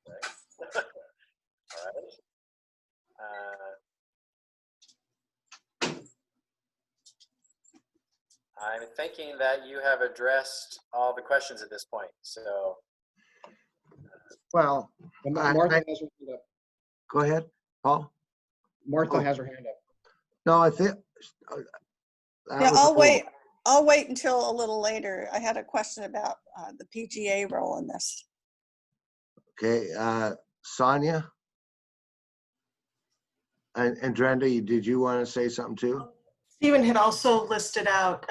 All right. I'm thinking that you have addressed all the questions at this point. So Well, Martha I- has her hand up. go ahead, Paul. Martha Oh. has her hand up. No, I think. that Yeah, was all. I'll wait until a little later. I had a question about the PGA role in this. Okay, Sonia? And Brenda, did you want to say something too? Stephen had also listed out,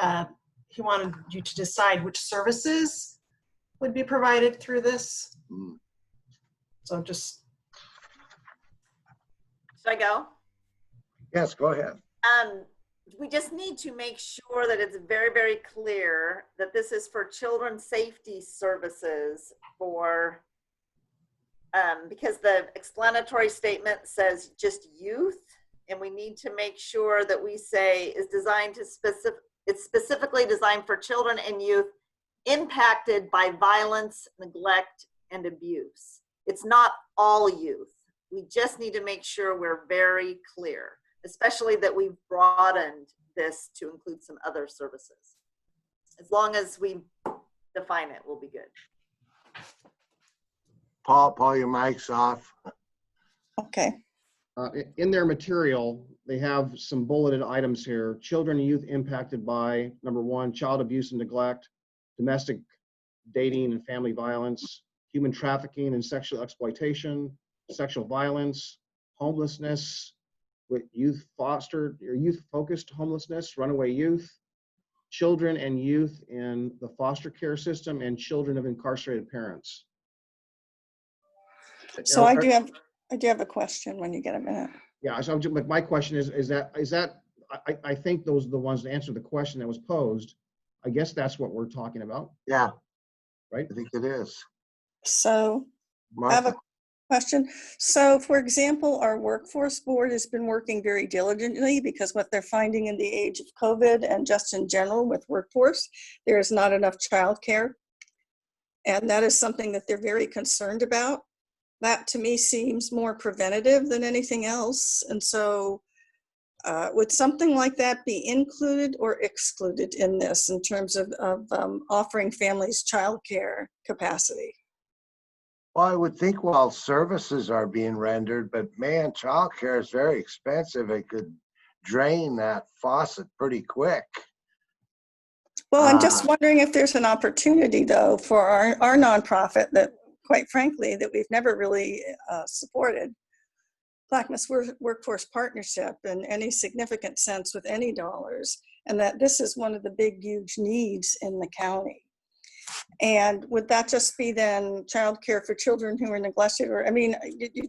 he wanted you to decide which services would be provided through this. Mm. So just, Should I go? Yes, go ahead. We just need to make sure that it's very, very clear that this is for children's safety services for, because the explanatory statement says just youth, and we need to make sure that we say is designed to it's specifically designed for children and youth impacted by violence, neglect, and abuse. It's not all youth. We just need to make sure we're very clear, especially that we've broadened this to include some other services. As long as we define it, we'll be good. Paul, your mic's off. Okay. In their material, they have some bulleted items here. Children and youth impacted by, number one, child abuse and neglect, domestic dating and family violence, human trafficking and sexual exploitation, sexual violence, homelessness, with youth fostered or youth focused homelessness, runaway youth, children and youth in the foster care system, and children of incarcerated parents. So I do have a question when you get a minute. Yeah, so but my question is that I think those are the ones that answer the question that was posed. I guess that's what we're talking about, Yeah, right? I think it is. So I have Martha. a question. So for example, our workforce board has been working very diligently because what they're finding in the age of COVID and just in general with workforce, there is not enough childcare. And that is something that they're very concerned about. That to me seems more preventative than anything else. And so would something like that be included or excluded in this in terms of offering families childcare capacity? Well, I would think while services are being rendered, but man, childcare is very expensive. It could drain that faucet pretty quick. Well, I'm just wondering if there's an opportunity though for our nonprofit that, quite frankly, that we've never really supported, Clackamas Workforce Partnership in any significant sense with any dollars, and that this is one of the big, huge needs in the county. And would that just be then childcare for children who are neglected? Or, I mean,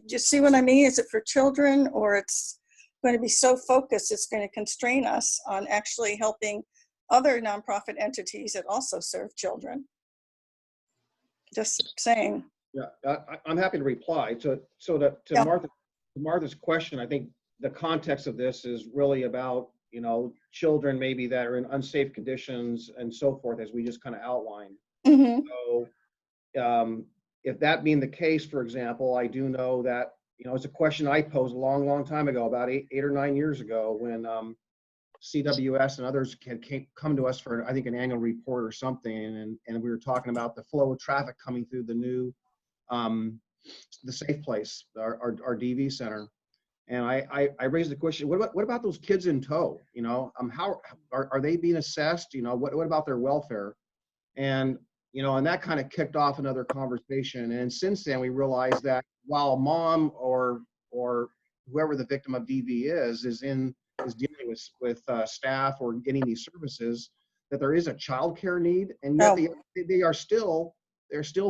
you see what I mean? Is it for children, or it's going to be so focused it's going to constrain us on actually helping other nonprofit entities that also serve children? Just saying. Yeah, I'm happy to reply. To Yeah. Martha's question, I think the context of this is really about, children maybe that are in unsafe conditions and so forth, as we just kind of outlined. Mm-hmm. So if that being the case, for example, I do know that, it's a question I posed a long, long time ago, about eight or 9 years ago, when CWS and others had come to us for, I think, an annual report or something, and we were talking about the flow of traffic coming through the new, the Safe Place, our DV center. And I raised the question, what about those kids in tow? How are they being assessed? What about their welfare? And and that kind of kicked off another conversation. And since then, we realized that while mom or whoever the victim of DV is dealing with staff or getting these services, that there is a childcare need, and yet they're still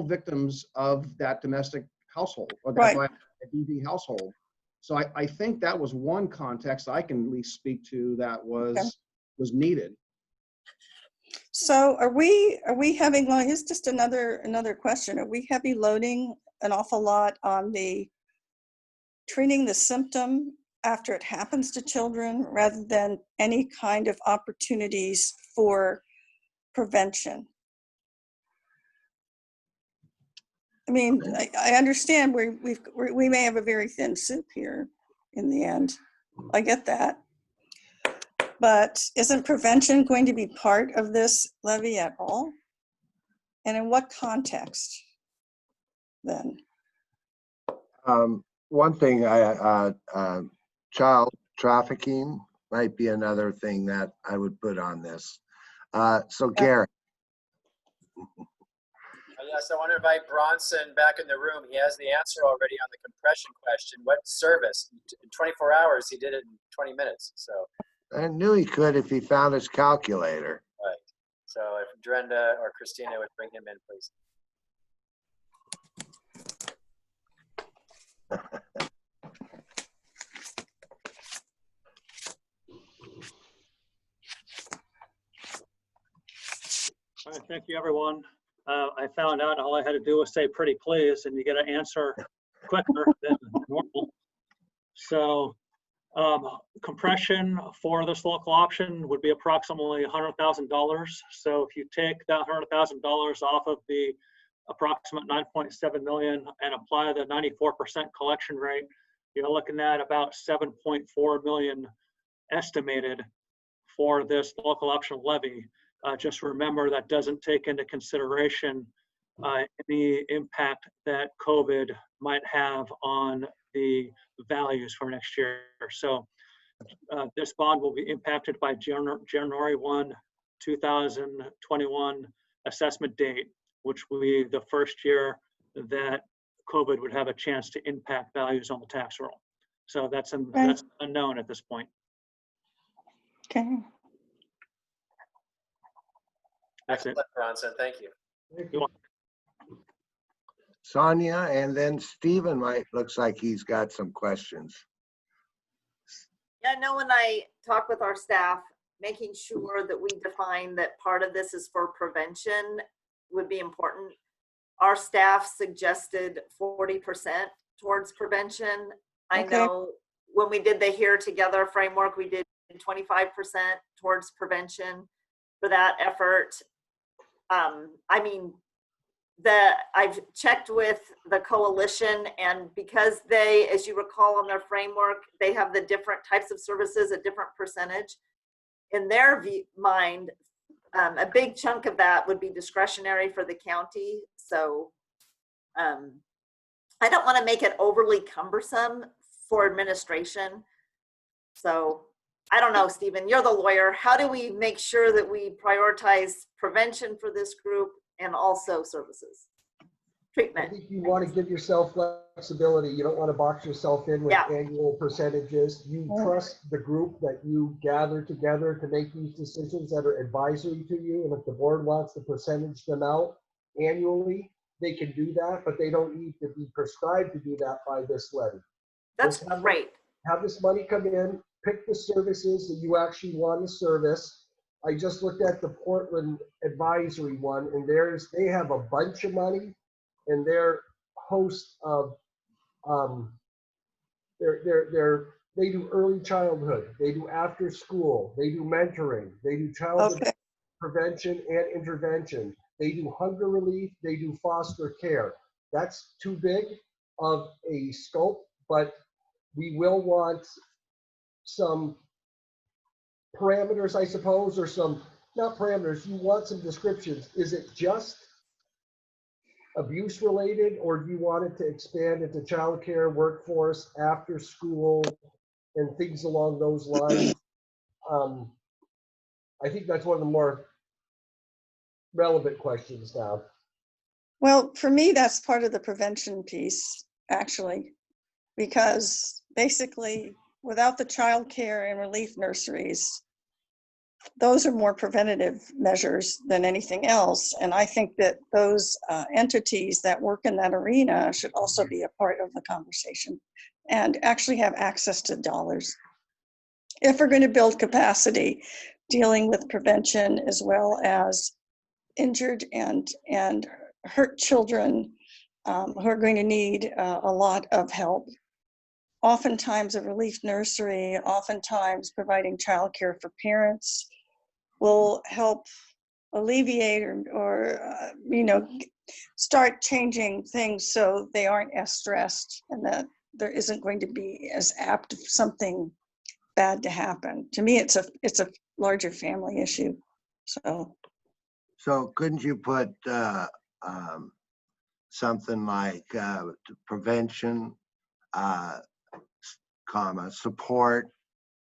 victims of that domestic household or that DV household. So I think that was one context I can at least speak to that was needed. So are we having, well, here's just another question. Are we heavy loading an awful lot on the treating the symptom after it happens to children rather than any kind of opportunities for prevention? I mean, I understand we may have a very thin soup here in the end. I get that. But isn't prevention going to be part of this levy at all? And in what context then? One thing, child trafficking might be another thing that I would put on this. So Gary. Yes, I want to invite Bronson back in the room. He has the answer already on the compression question. What service? In 24 hours, he did it in 20 minutes. So I knew he could if he found his calculator. right. So if Drenda or Christina would bring him in, please. All right, thank you, everyone. I found out all I had to do was say pretty please, and you get an answer quicker than normal. So compression for this local option would be approximately $100,000. So if you take that $100,000 off of the approximate 9.7 million and apply the 94% collection rate, you're looking at about 7.4 million estimated for this local option levy. Just remember that doesn't take into consideration any impact that COVID might have on the values for next year. So this bond will be impacted by January 1, 2021 assessment date, which will be the first year that COVID would have a chance to impact values on the tax roll. So that's unknown at this point. Okay. That's it. Excellent, Bronson. Thank you. Sonia, and then Stephen looks like he's got some questions. Yeah, I know when I talk with our staff, making sure that we define that part of this is for prevention would be important. Our staff suggested 40% towards prevention. I know when we did the Here Together framework, we did 25% towards prevention for that effort. I mean, I've checked with the coalition, and because they, as you recall on their framework, they have the different types of services, a different percentage. In their mind, a big chunk of that would be discretionary for the county. So I don't want to make it overly cumbersome for administration. So I don't know, Stephen, you're the lawyer. How do we make sure that we prioritize prevention for this group and also services? Treatment. I think you want to give yourself flexibility. You don't want to box yourself in with annual percentages. You trust the group that you gather together to make these decisions that are advisory to you. And if the board wants to percentage them out annually, they can do that, but they don't need to be prescribed to do that by this levy. That's great. Have this money come in, pick the services that you actually want to service. I just looked at the Portland advisory one, and they have a bunch of money, and their host of they do early childhood, they do after school, they do mentoring, they do child prevention and intervention, they do hunger relief, they do foster care. That's too big of a scope, but we will want some parameters, I suppose, or some, not parameters, you want some descriptions. Is it just abuse related, or do you want it to expand into childcare, workforce, after school, and things along those lines? I think that's one of the more relevant questions now. Well, for me, that's part of the prevention piece, actually, because basically without the childcare and relief nurseries, those are more preventative measures than anything else. And I think that those entities that work in that arena should also be a part of the conversation and actually have access to dollars. If we're going to build capacity dealing with prevention as well as injured and hurt children who are going to need a lot of help. Oftentimes a relief nursery, oftentimes providing childcare for parents will help alleviate or start changing things so they aren't as stressed and that there isn't going to be as apt of something bad to happen. To me, it's a larger family issue. So couldn't you put something like prevention comma, support,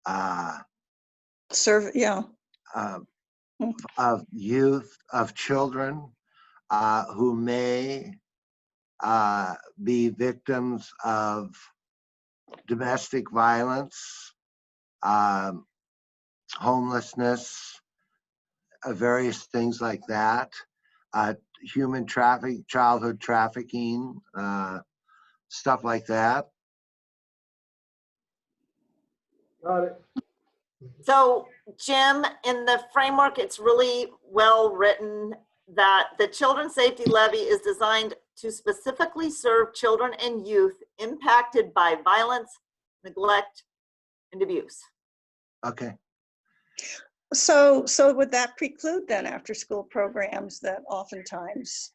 Yeah. of youth, of children who may be victims of domestic violence, homelessness, various things like that, human traffic, childhood trafficking, stuff like that. Got it. So, Jim, in the framework, it's really well written that the Children's Safety Levy is designed to specifically serve children and youth impacted by violence, neglect, and abuse. Okay. So would that preclude then after-school programs that oftentimes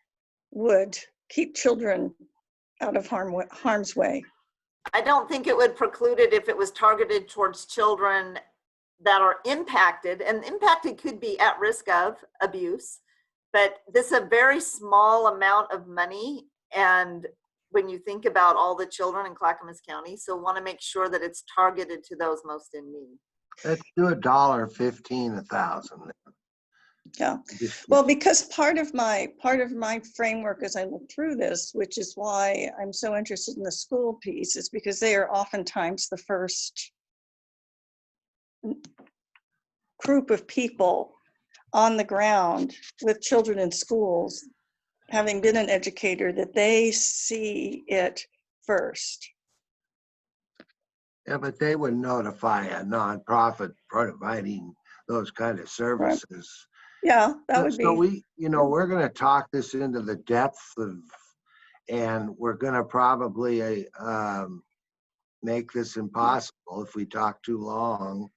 would keep children out of harm's way? I don't think it would preclude it if it was targeted towards children that are impacted, and impacted could be at risk of abuse, but this is a very small amount of money. And when you think about all the children in Clackamas County, so want to make sure that it's targeted to those most in need. Let's do $1.15 a thousand. Yeah. Well, because part of my framework as I look through this, which is why I'm so interested in the school piece, is because they are oftentimes the first group of people on the ground with children in schools, having been an educator, that they see it first. Yeah, but they would notify a nonprofit providing those kind of services. Right. Yeah, that would be. So we're going to talk this into the depths of, and we're going to probably make this impossible if we talk too long.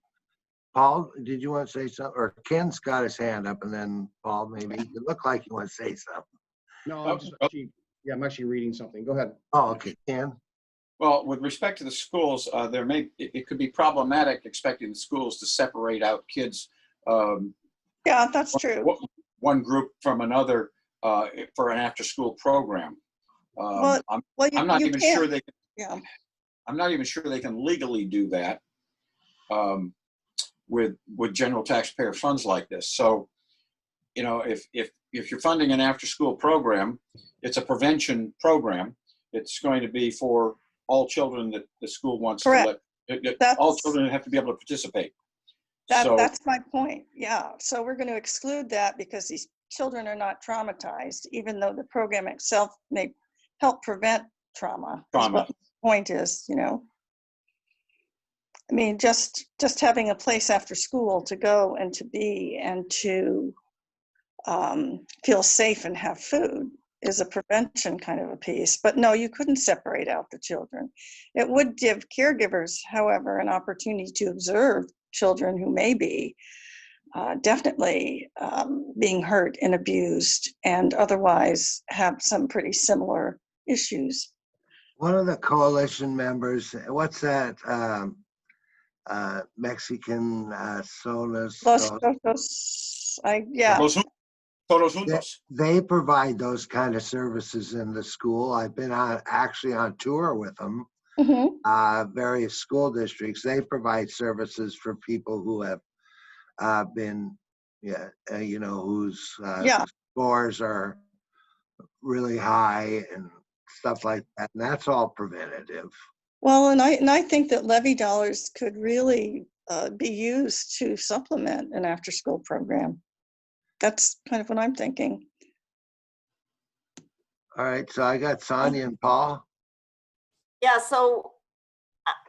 Paul, did you want to say something? Or Ken's got his hand up, and then Paul, maybe. You look like you want to say something. No, I'm actually reading something. Go ahead. Oh, okay, Ken. Well, with respect to the schools, it could be problematic expecting the schools to separate out kids. Yeah, that's true. One group from another for an after-school program. I'm not even sure they can. Yeah. I'm not even sure they can legally do that with general taxpayer funds like this. So, if you're funding an after-school program, it's a prevention program. It's going to be for all children that the school wants Correct. to let. All children have to be able to participate. That's my point. Yeah. So we're going to exclude that because these children are not traumatized, even though the program itself may help prevent trauma. Is what the point is, I mean, just having a place after school to go and to be and to feel safe and have food is a prevention kind of a piece. But no, you couldn't separate out the children. It would give caregivers, however, an opportunity to observe children who may be definitely being hurt and abused and otherwise have some pretty similar issues. One of the coalition members, what's that Mexican solas? Todos juntos. They provide those kind of services in the school. I've been actually on tour with them. Mm-hmm. Various school districts. They provide services for people who have been, whose scores are really high and stuff like that. And that's all preventative. Well, and I think that levy dollars could really be used to supplement an after-school program. That's kind of what I'm thinking. All right, so I got Sonia and Paul. Yeah, so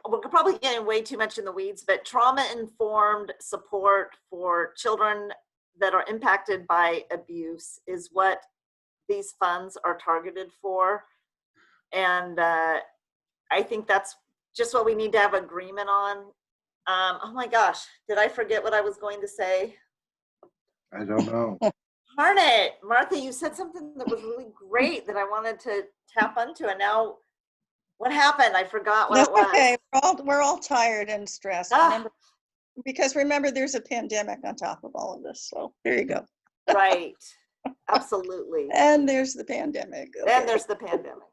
we're probably getting way too much in the weeds, but trauma-informed support for children that are impacted by abuse is what these funds are targeted for. And I think that's just what we need to have agreement on. Oh my gosh, did I forget what I was going to say? I don't know. Darn it, Martha, you said something that was really great that I wanted to tap into, and now what happened? I forgot what it was. Okay, we're all tired and stressed. Remember, there's a pandemic on top of all of this. So there you go. Right, absolutely. And there's the pandemic. Okay. And there's the pandemic.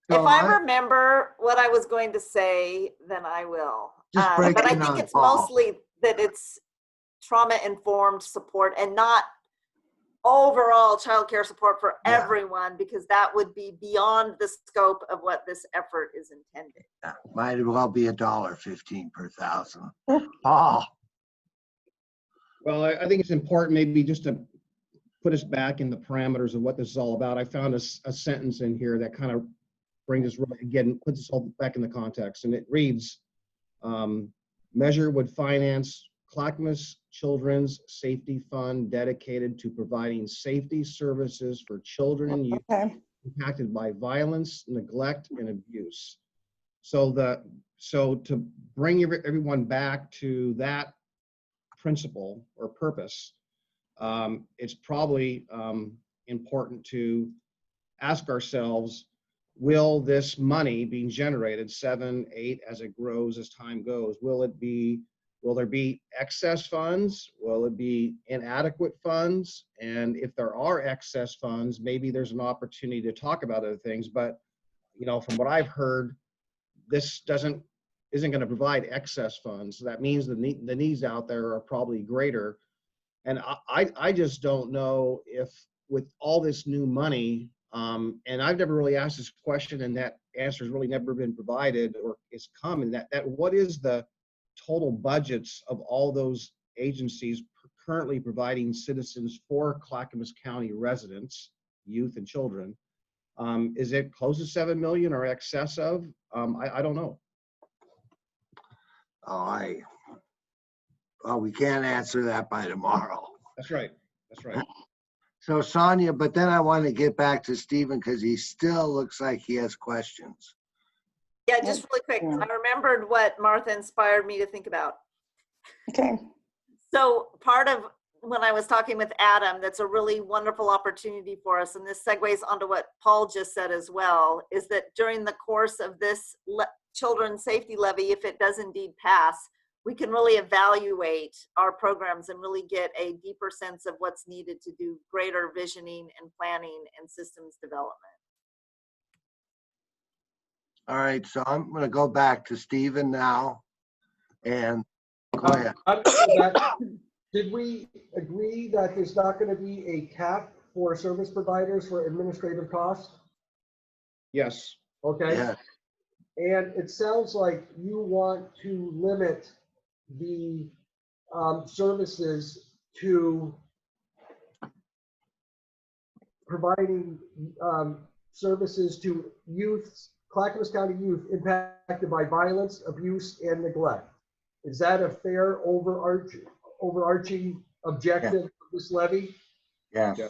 So If I remember what I was going to say, then I will. Just break But I it think on it's Paul. mostly that it's trauma-informed support and not overall childcare support for Yeah. everyone, because that would be beyond the scope of what this effort is intended. Yeah, might as well be $1.15 per thousand. Paul. Well, I think it's important maybe just to put us back in the parameters of what this is all about. I found a sentence in here that kind of brings us really, again, puts us all back in the context. And it reads, measure would finance Clackamas Children's Safety Fund dedicated to providing safety services for children and youth impacted by violence, neglect, and abuse. So to bring everyone back to that principle or purpose, it's probably important to ask ourselves, will this money being generated 7, 8 as it grows, as time goes, will there be excess funds? Will it be inadequate funds? And if there are excess funds, maybe there's an opportunity to talk about other things. But from what I've heard, this isn't going to provide excess funds. That means the needs out there are probably greater. And I just don't know if with all this new money, and I've never really asked this question, and that answer has really never been provided or is common, that what is the total budgets of all those agencies currently providing citizens for Clackamas County residents, youth and children? Is it close to 7 million or excess of? I don't know. Well, we can't answer that by tomorrow. That's right. That's right. So Sonia, but then I want to get back to Stephen because he still looks like he has questions. Yeah, just really quick. I remembered what Martha inspired me to think about. Okay. So part of when I was talking with Adam, that's a really wonderful opportunity for us, and this segues onto what Paul just said as well, is that during the course of this children's safety levy, if it does indeed pass, we can really evaluate our programs and really get a deeper sense of what's needed to do greater visioning and planning and systems development. All right, so I'm going to go back to Stephen now, and go ahead. Did we agree that there's not going to be a cap for service providers for administrative costs? Yes. Okay. Yes. And it sounds like you want to limit the services to providing services to youth, Clackamas County youth impacted by violence, abuse, and neglect. Is that a fair overarching objective of this levy? Yes.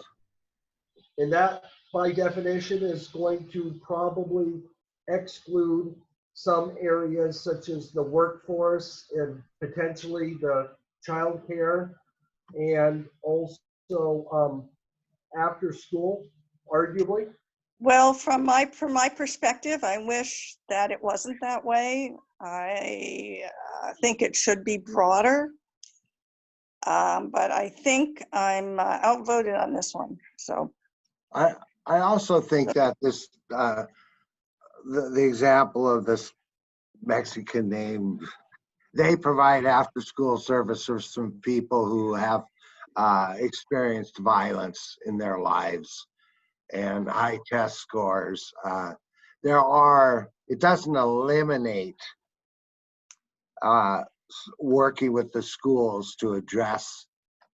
And that, by definition, is going to probably exclude some areas such as the workforce and potentially the child care, and also after school, arguably. Well, from my perspective, I wish that it wasn't that way. I think it should be broader, but I think I'm outvoted on this one. So I also think that this the example of this Mexican name, they provide after school service for some people who have experienced violence in their lives and high test scores. It doesn't eliminate working with the schools to address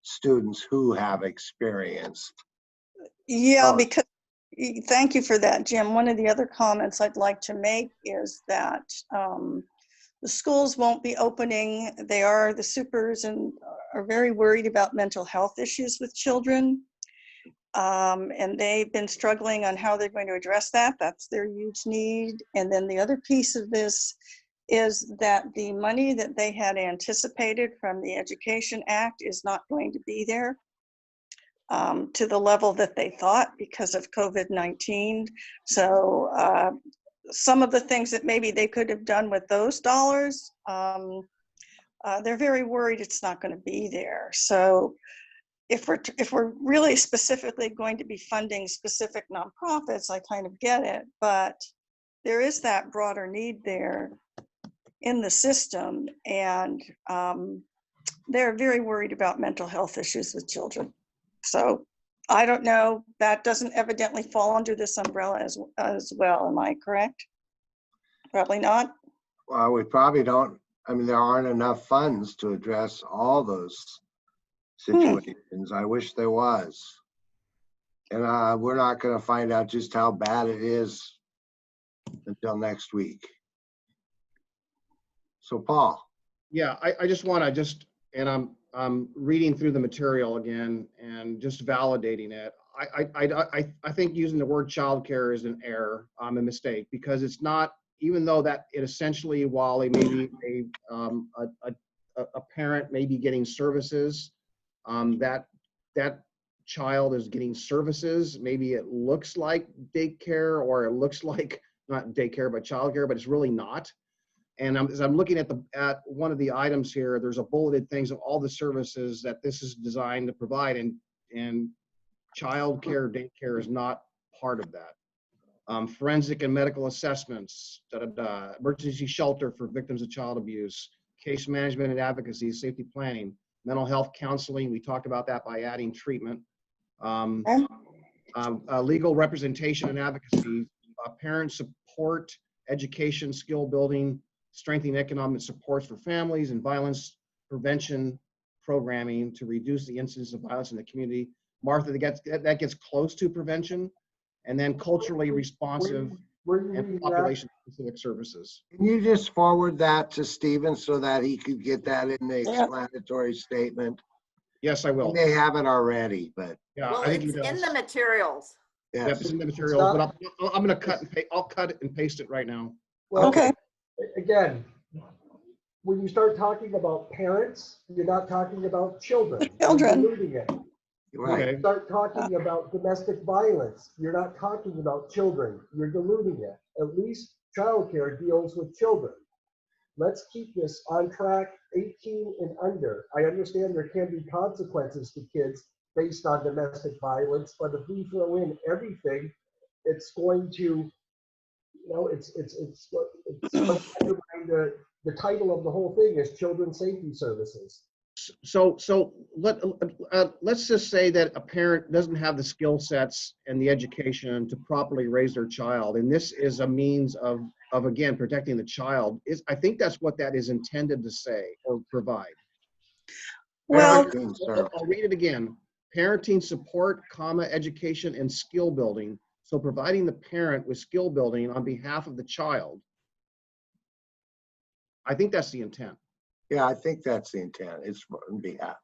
students who have experienced. yeah, because thank you for that, Jim. One of the other comments I'd like to make is that the schools won't be opening. The supers and are very worried about mental health issues with children. And they've been struggling on how they're going to address that. That's their huge need. And then the other piece of this is that the money that they had anticipated from the Education Act is not going to be there to the level that they thought because of COVID-19. So some of the things that maybe they could have done with those dollars, they're very worried it's not going to be there. So if we're really specifically going to be funding specific nonprofits, I kind of get it, but there is that broader need there in the system, and they're very worried about mental health issues with children. So I don't know, that doesn't evidently fall under this umbrella as well, am I correct? Probably not. Well, we probably don't, I mean, there aren't enough funds to address all those situations. I wish there was. And we're not gonna find out just how bad it is until next week. So Paul. Yeah, I just want to and I'm reading through the material again and just validating it. I think using the word childcare is an error, a mistake, because it's not, even though that it essentially, while it may be a parent may be getting services, that child is getting services. Maybe it looks like daycare, or it looks like not daycare but childcare, but it's really not. And as I'm looking at one of the items here, there's a bulleted things of all the services that this is designed to provide, and child care, daycare is not part of that. Forensic and medical assessments, emergency shelter for victims of child abuse, case management and advocacy, safety planning, mental health counseling. We talked about that by adding treatment. Legal representation and advocacy, parent support, education, skill building, strengthening economic supports for families, and violence prevention programming to reduce the incidence of violence in the community. Martha, that gets close to prevention. And then culturally responsive and population-specific services. Can you just forward that to Stephen so that he could get that in the explanatory statement? Yes, I will. He may have it already, but. Yeah, Well, I think it's he does. in the materials. Yep, Yes. it's in the materials, but I'm going to I'll cut it and paste it right now. Well, Okay. again, when you start talking about parents, you're not talking about children. Children. You're diluting it. Right. When you start talking about domestic violence, you're not talking about children. You're diluting it. At least childcare deals with children. Let's keep this on track, 18 and under. I understand there can be consequences to kids based on domestic violence, but if we throw in everything, it's going to, it's the title of the whole thing is Children's Safety Services. So let's just say that a parent doesn't have the skill sets and the education to properly raise their child, and this is a means of again protecting the child. I think that's what that is intended to say or provide. Well, I'll read it again. Parenting support, education and skill building. So providing the parent with skill building on behalf of the child. I think that's the intent. Yeah, I think that's the intent. It's on behalf.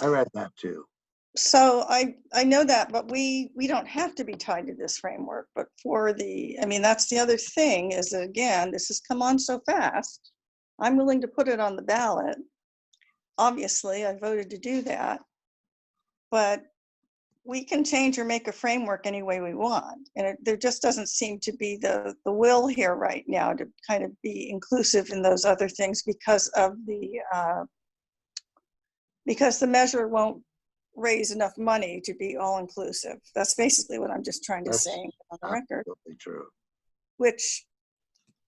I read that too. so I know that, but we don't have to be tied to this framework. But that's the other thing is that, again, this has come on so fast. I'm willing to put it on the ballot. Obviously, I voted to do that. But we can change or make a framework any way we want. And there just doesn't seem to be the will here right now to kind of be inclusive in those other things because the measure won't raise enough money to be all inclusive. That's basically what I'm just trying to say on the record. Absolutely true. Which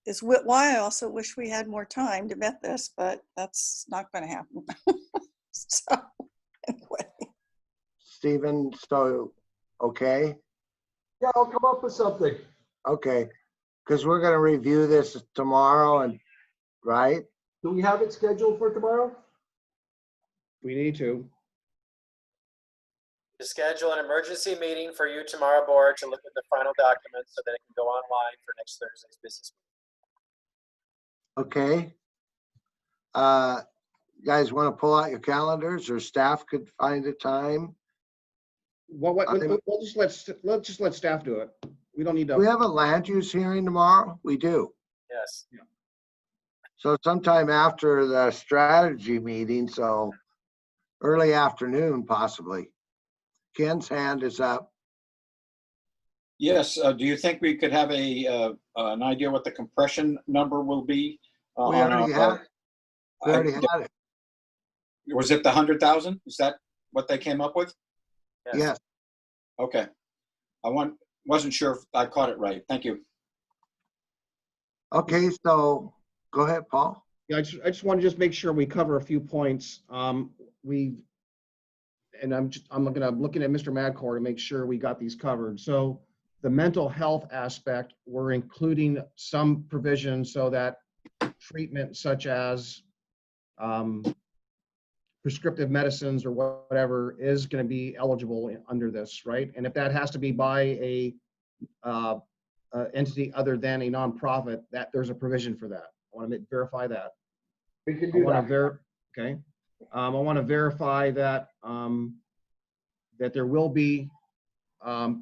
is why I also wish we had more time to vet this, but that's not going to happen. So anyway. Stephen, so, okay? Yeah, I'll come up with something. Okay, because we're gonna review this tomorrow and, right? Do we have it scheduled for tomorrow? We need to. To schedule an emergency meeting for you tomorrow, board, to look at the final documents so that it can go online for next Thursday's business meeting. Okay. You guys want to pull out your calendars, or staff could find a time? We'll just let staff do it. We don't need to. Do we have a land use hearing tomorrow? We do. Yes. Yeah. So sometime after the strategy meeting, so early afternoon possibly. Ken's hand is up. Yes, do you think we could have an idea what the compression number will be? We already had it. Was it the 100,000? Is that what they came up with? Yes. Okay. I wasn't sure if I caught it right. Thank you. Okay, so go ahead, Paul. Yeah, I just want to just make sure we cover a few points. I'm looking at Mr. Madcore to make sure we got these covered. So the mental health aspect, we're including some provisions so that treatment such as prescriptive medicines or whatever is going to be eligible under this, right? And if that has to be by a entity other than a nonprofit, that there's a provision for that. I want to verify that. We can I do want that. to okay. I want to verify that that there will be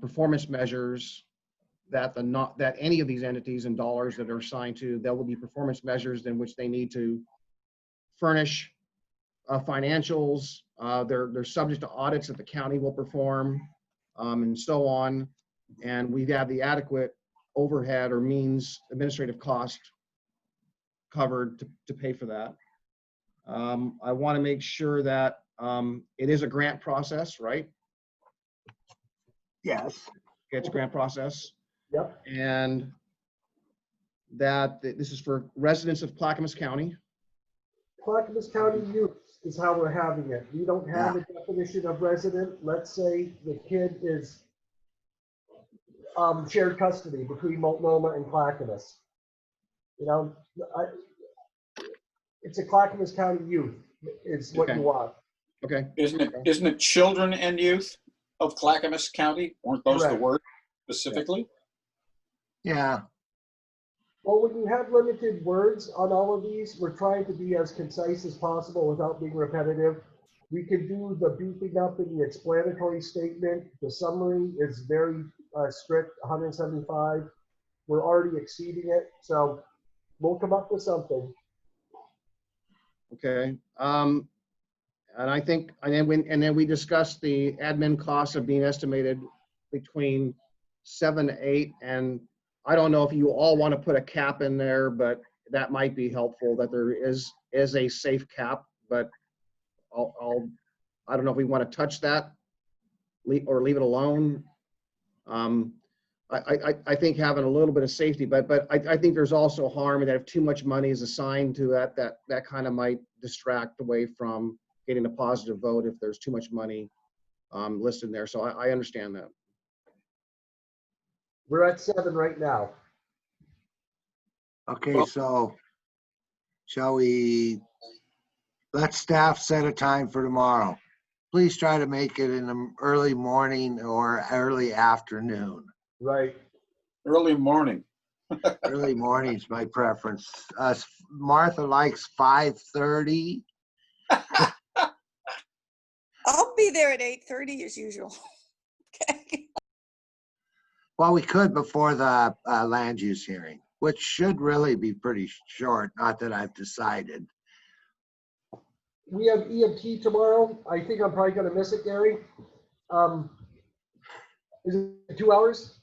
performance measures that that any of these entities and dollars that are assigned to, there will be performance measures in which they need to furnish financials. They're subject to audits that the county will perform, and so on. And we have the adequate overhead or means administrative cost covered to pay for that. I want to make sure that it is a grant process, right? Yes. It's a grant process. Yep. And that this is for residents of Clackamas County. Clackamas County youth is how we're having it. We don't have a definition of resident. Let's say the kid is shared custody between Multnomah and Clackamas. You know, it's a Clackamas County youth is what Okay. you want. Okay. Isn't it children and youth of Clackamas County? Weren't those the Correct. words specifically? Yeah. Well, when you have limited words on all of these, we're trying to be as concise as possible without being repetitive. We could do the beefing up in the explanatory statement. The summary is very strict, 175. We're already exceeding it, so we'll come up with something. Okay. And I think, and then we discussed the admin costs of being estimated between 7 to 8. And I don't know if you all want to put a cap in there, but that might be helpful, that there is a safe cap, but I don't know if we want to touch that or leave it alone. I think having a little bit of safety, but I think there's also harm that if too much money is assigned to that kind of might distract away from getting a positive vote if there's too much money listed there. So I understand that. We're at 7 right now. Okay, so shall we let staff set a time for tomorrow? Please try to make it in the early morning or early afternoon. Right. Early morning. Early morning's my preference. Martha likes 5:30. I'll be there at 8:30 as usual. Okay. Well, we could before the land use hearing, which should really be pretty short. Not that I've decided. We have EMT tomorrow. I think I'm probably going to miss it, Gary. Is it 2 hours?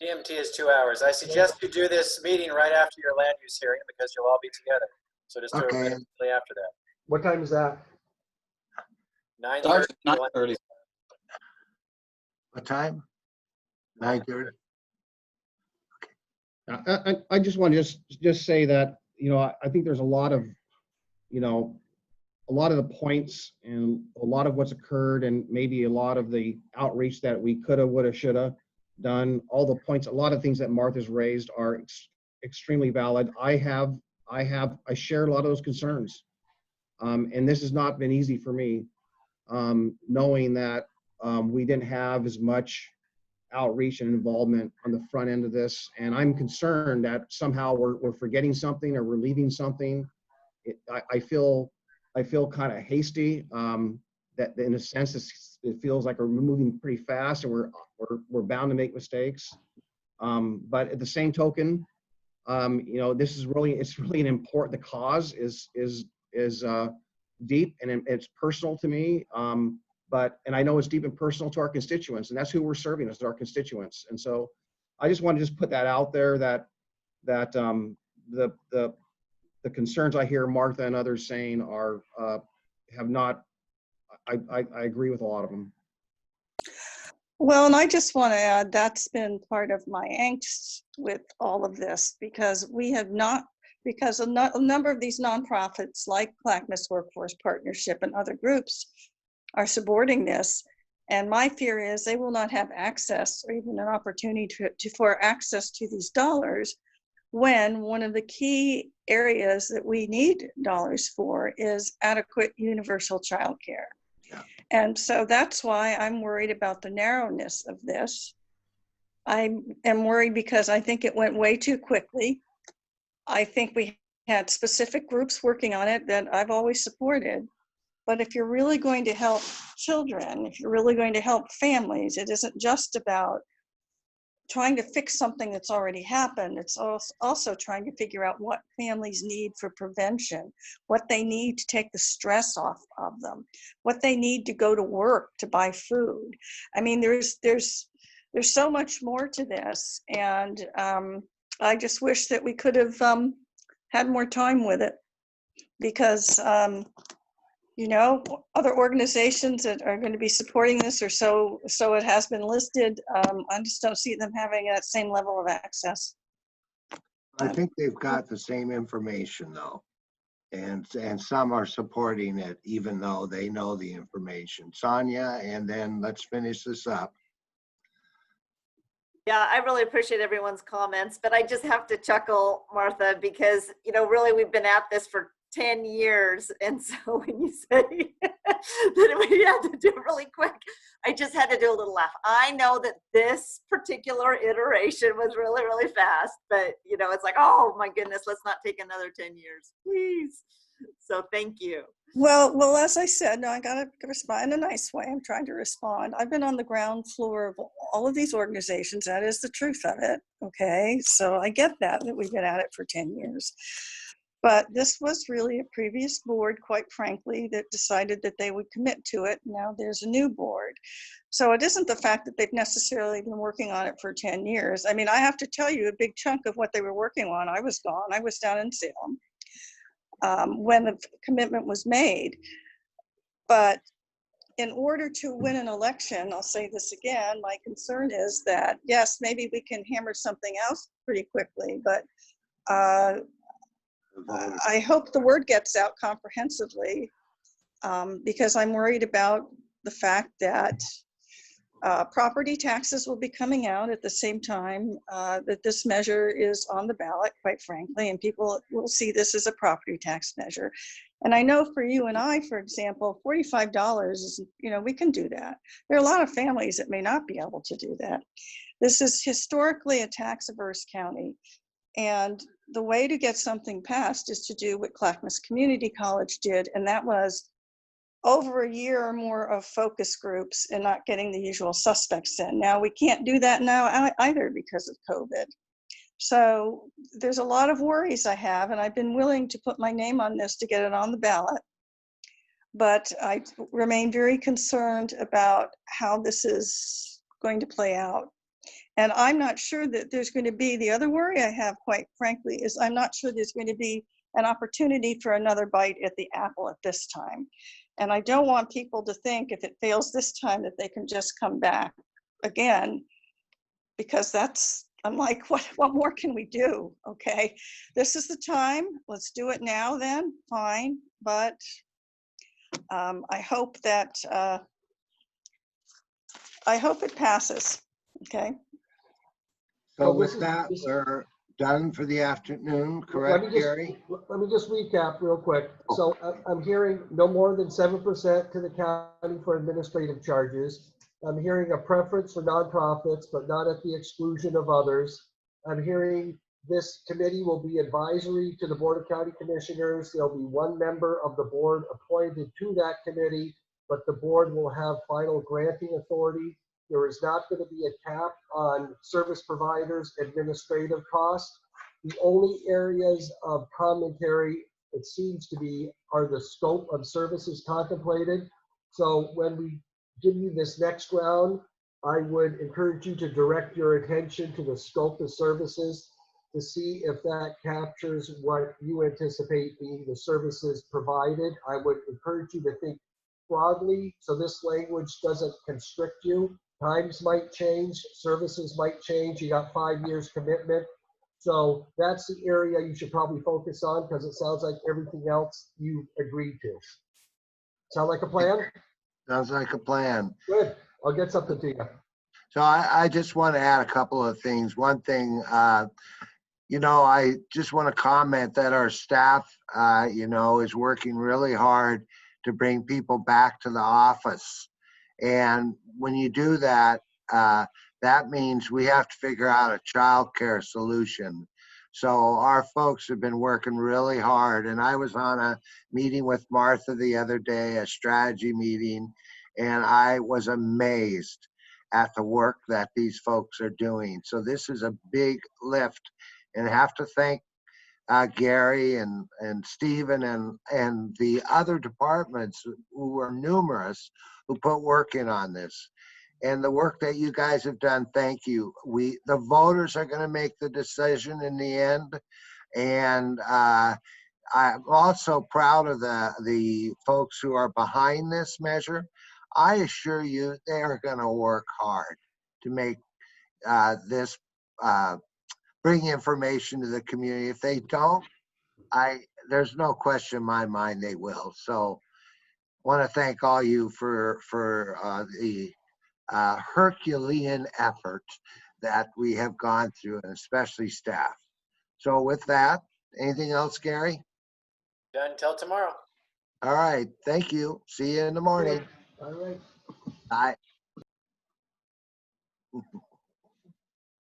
EMT is 2 hours. I suggest you do this meeting right after your land use hearing because you'll all be together. So just do it Okay. immediately after that. What time is that? 9:30. Starts at 9:30. What time? 9:30. I just want to just say that, I think there's a lot of the points and a lot of what's occurred and maybe a lot of the outreach that we coulda, woulda, shoulda done, all the points, a lot of things that Martha's raised are extremely valid. I share a lot of those concerns. And this has not been easy for me, knowing that we didn't have as much outreach and involvement on the front end of this. And I'm concerned that somehow we're forgetting something or we're leaving something. I feel kind of hasty, that in a sense it feels like we're moving pretty fast and we're bound to make mistakes. But at the same token, this is really, it's really an important, the cause is deep and it's personal to me. And I know it's deep and personal to our constituents, and that's who we're serving, as our constituents. And so I just want to just put that out there that the concerns I hear Martha and others saying are I agree with a lot of them. Well, and I just want to add, that's been part of my angst with all of this, because we have not, because a number of these nonprofits like Clackamas Workforce Partnership and other groups are supporting this. And my fear is they will not have access or even an opportunity for access to these dollars when one of the key areas that we need dollars for is adequate universal childcare. Yeah. And so that's why I'm worried about the narrowness of this. I am worried because I think it went way too quickly. I think we had specific groups working on it that I've always supported. But if you're really going to help children, if you're really going to help families, it isn't just about trying to fix something that's already happened. It's also trying to figure out what families need for prevention, what they need to take the stress off of them, what they need to go to work to buy food. I mean, there's so much more to this, and I just wish that we could have had more time with it, because you know, other organizations that are going to be supporting this, or so it has been listed, I just don't see them having that same level of access. I think they've got the same information though. And some are supporting it even though they know the information. Sonia, and then let's finish this up. Yeah, I really appreciate everyone's comments, but I just have to chuckle, Martha, because, you know, really we've been at this for 10 years. And so when you say that we had to do it really quick, I just had to do a little laugh. I know that this particular iteration was really, really fast, but, you know, it's like, oh my goodness, let's not take another 10 years, please. So thank you. Well, as I said, no, I got to respond in a nice way. I'm trying to respond. I've been on the ground floor of all of these organizations. That is the truth of it. Okay. So I get that we've been at it for 10 years. But this was really a previous board, quite frankly, that decided that they would commit to it. Now there's a new board. So it isn't the fact that they've necessarily been working on it for 10 years. I mean, I have to tell you a big chunk of what they were working on. I was gone. I was down in Salem when the commitment was made. But in order to win an election, I'll say this again, my concern is that, yes, maybe we can hammer something else pretty quickly, but I hope the word gets out comprehensively, because I'm worried about the fact that property taxes will be coming out at the same time that this measure is on the ballot, quite frankly, and people will see this as a property tax measure. And I know for you and I, for example, $45 is, you know, we can do that. There are a lot of families that may not be able to do that. This is historically a tax-averse county. And the way to get something passed is to do what Clackamas Community College did, and that was over a year or more of focus groups and not getting the usual suspects in. Now, we can't do that now either because of COVID. So there's a lot of worries I have, and I've been willing to put my name on this to get it on the ballot. But I remain very concerned about how this is going to play out. And I'm not sure that there's going to be, the other worry I have, quite frankly, is I'm not sure there's going to be an opportunity for another bite at the apple at this time. And I don't want people to think if it fails this time that they can just come back again, because I'm like, what more can we do? Okay, this is the time. Let's do it now then, fine. But I hope that, I hope it passes, okay? So with that, we're done for the afternoon, correct, Gary? Let me just recap real quick. So I'm hearing no more than 7% to the county for administrative charges. I'm hearing a preference for nonprofits, but not at the exclusion of others. I'm hearing this committee will be advisory to the Board of County Commissioners. There'll be one member of the board appointed to that committee, but the board will have final granting authority. There is not going to be a cap on service providers' administrative costs. The only areas of commentary, it seems to be, are the scope of services contemplated. So when we give you this next round, I would encourage you to direct your attention to the scope of services to see if that captures what you anticipate being the services provided. I would encourage you to think broadly, so this language doesn't constrict you. Times might change, services might change. You got 5 years commitment. So that's the area you should probably focus on because it sounds like everything else you agreed to. Sound like a plan? Sounds like a plan. Good. I'll get something to you. So I just want to add a couple of things. One thing, you know, I just want to comment that our staff, you know, is working really hard to bring people back to the office. And when you do that, that means we have to figure out a childcare solution. So our folks have been working really hard. And I was on a meeting with Martha the other day, a strategy meeting, and I was amazed at the work that these folks are doing. So this is a big lift, and I have to thank Gary and Stephen and the other departments who were numerous who put work in on this. And the work that you guys have done, thank you. The voters are going to make the decision in the end. And I'm also proud of the folks who are behind this measure. I assure you they are going to work hard to make this bring information to the community. If they don't, there's no question in my mind they will. So I want to thank all you for the Herculean effort that we have gone through, and especially staff. So with that, anything else, Gary? Done until tomorrow. All right. Thank you. See you in the morning. All right. Bye.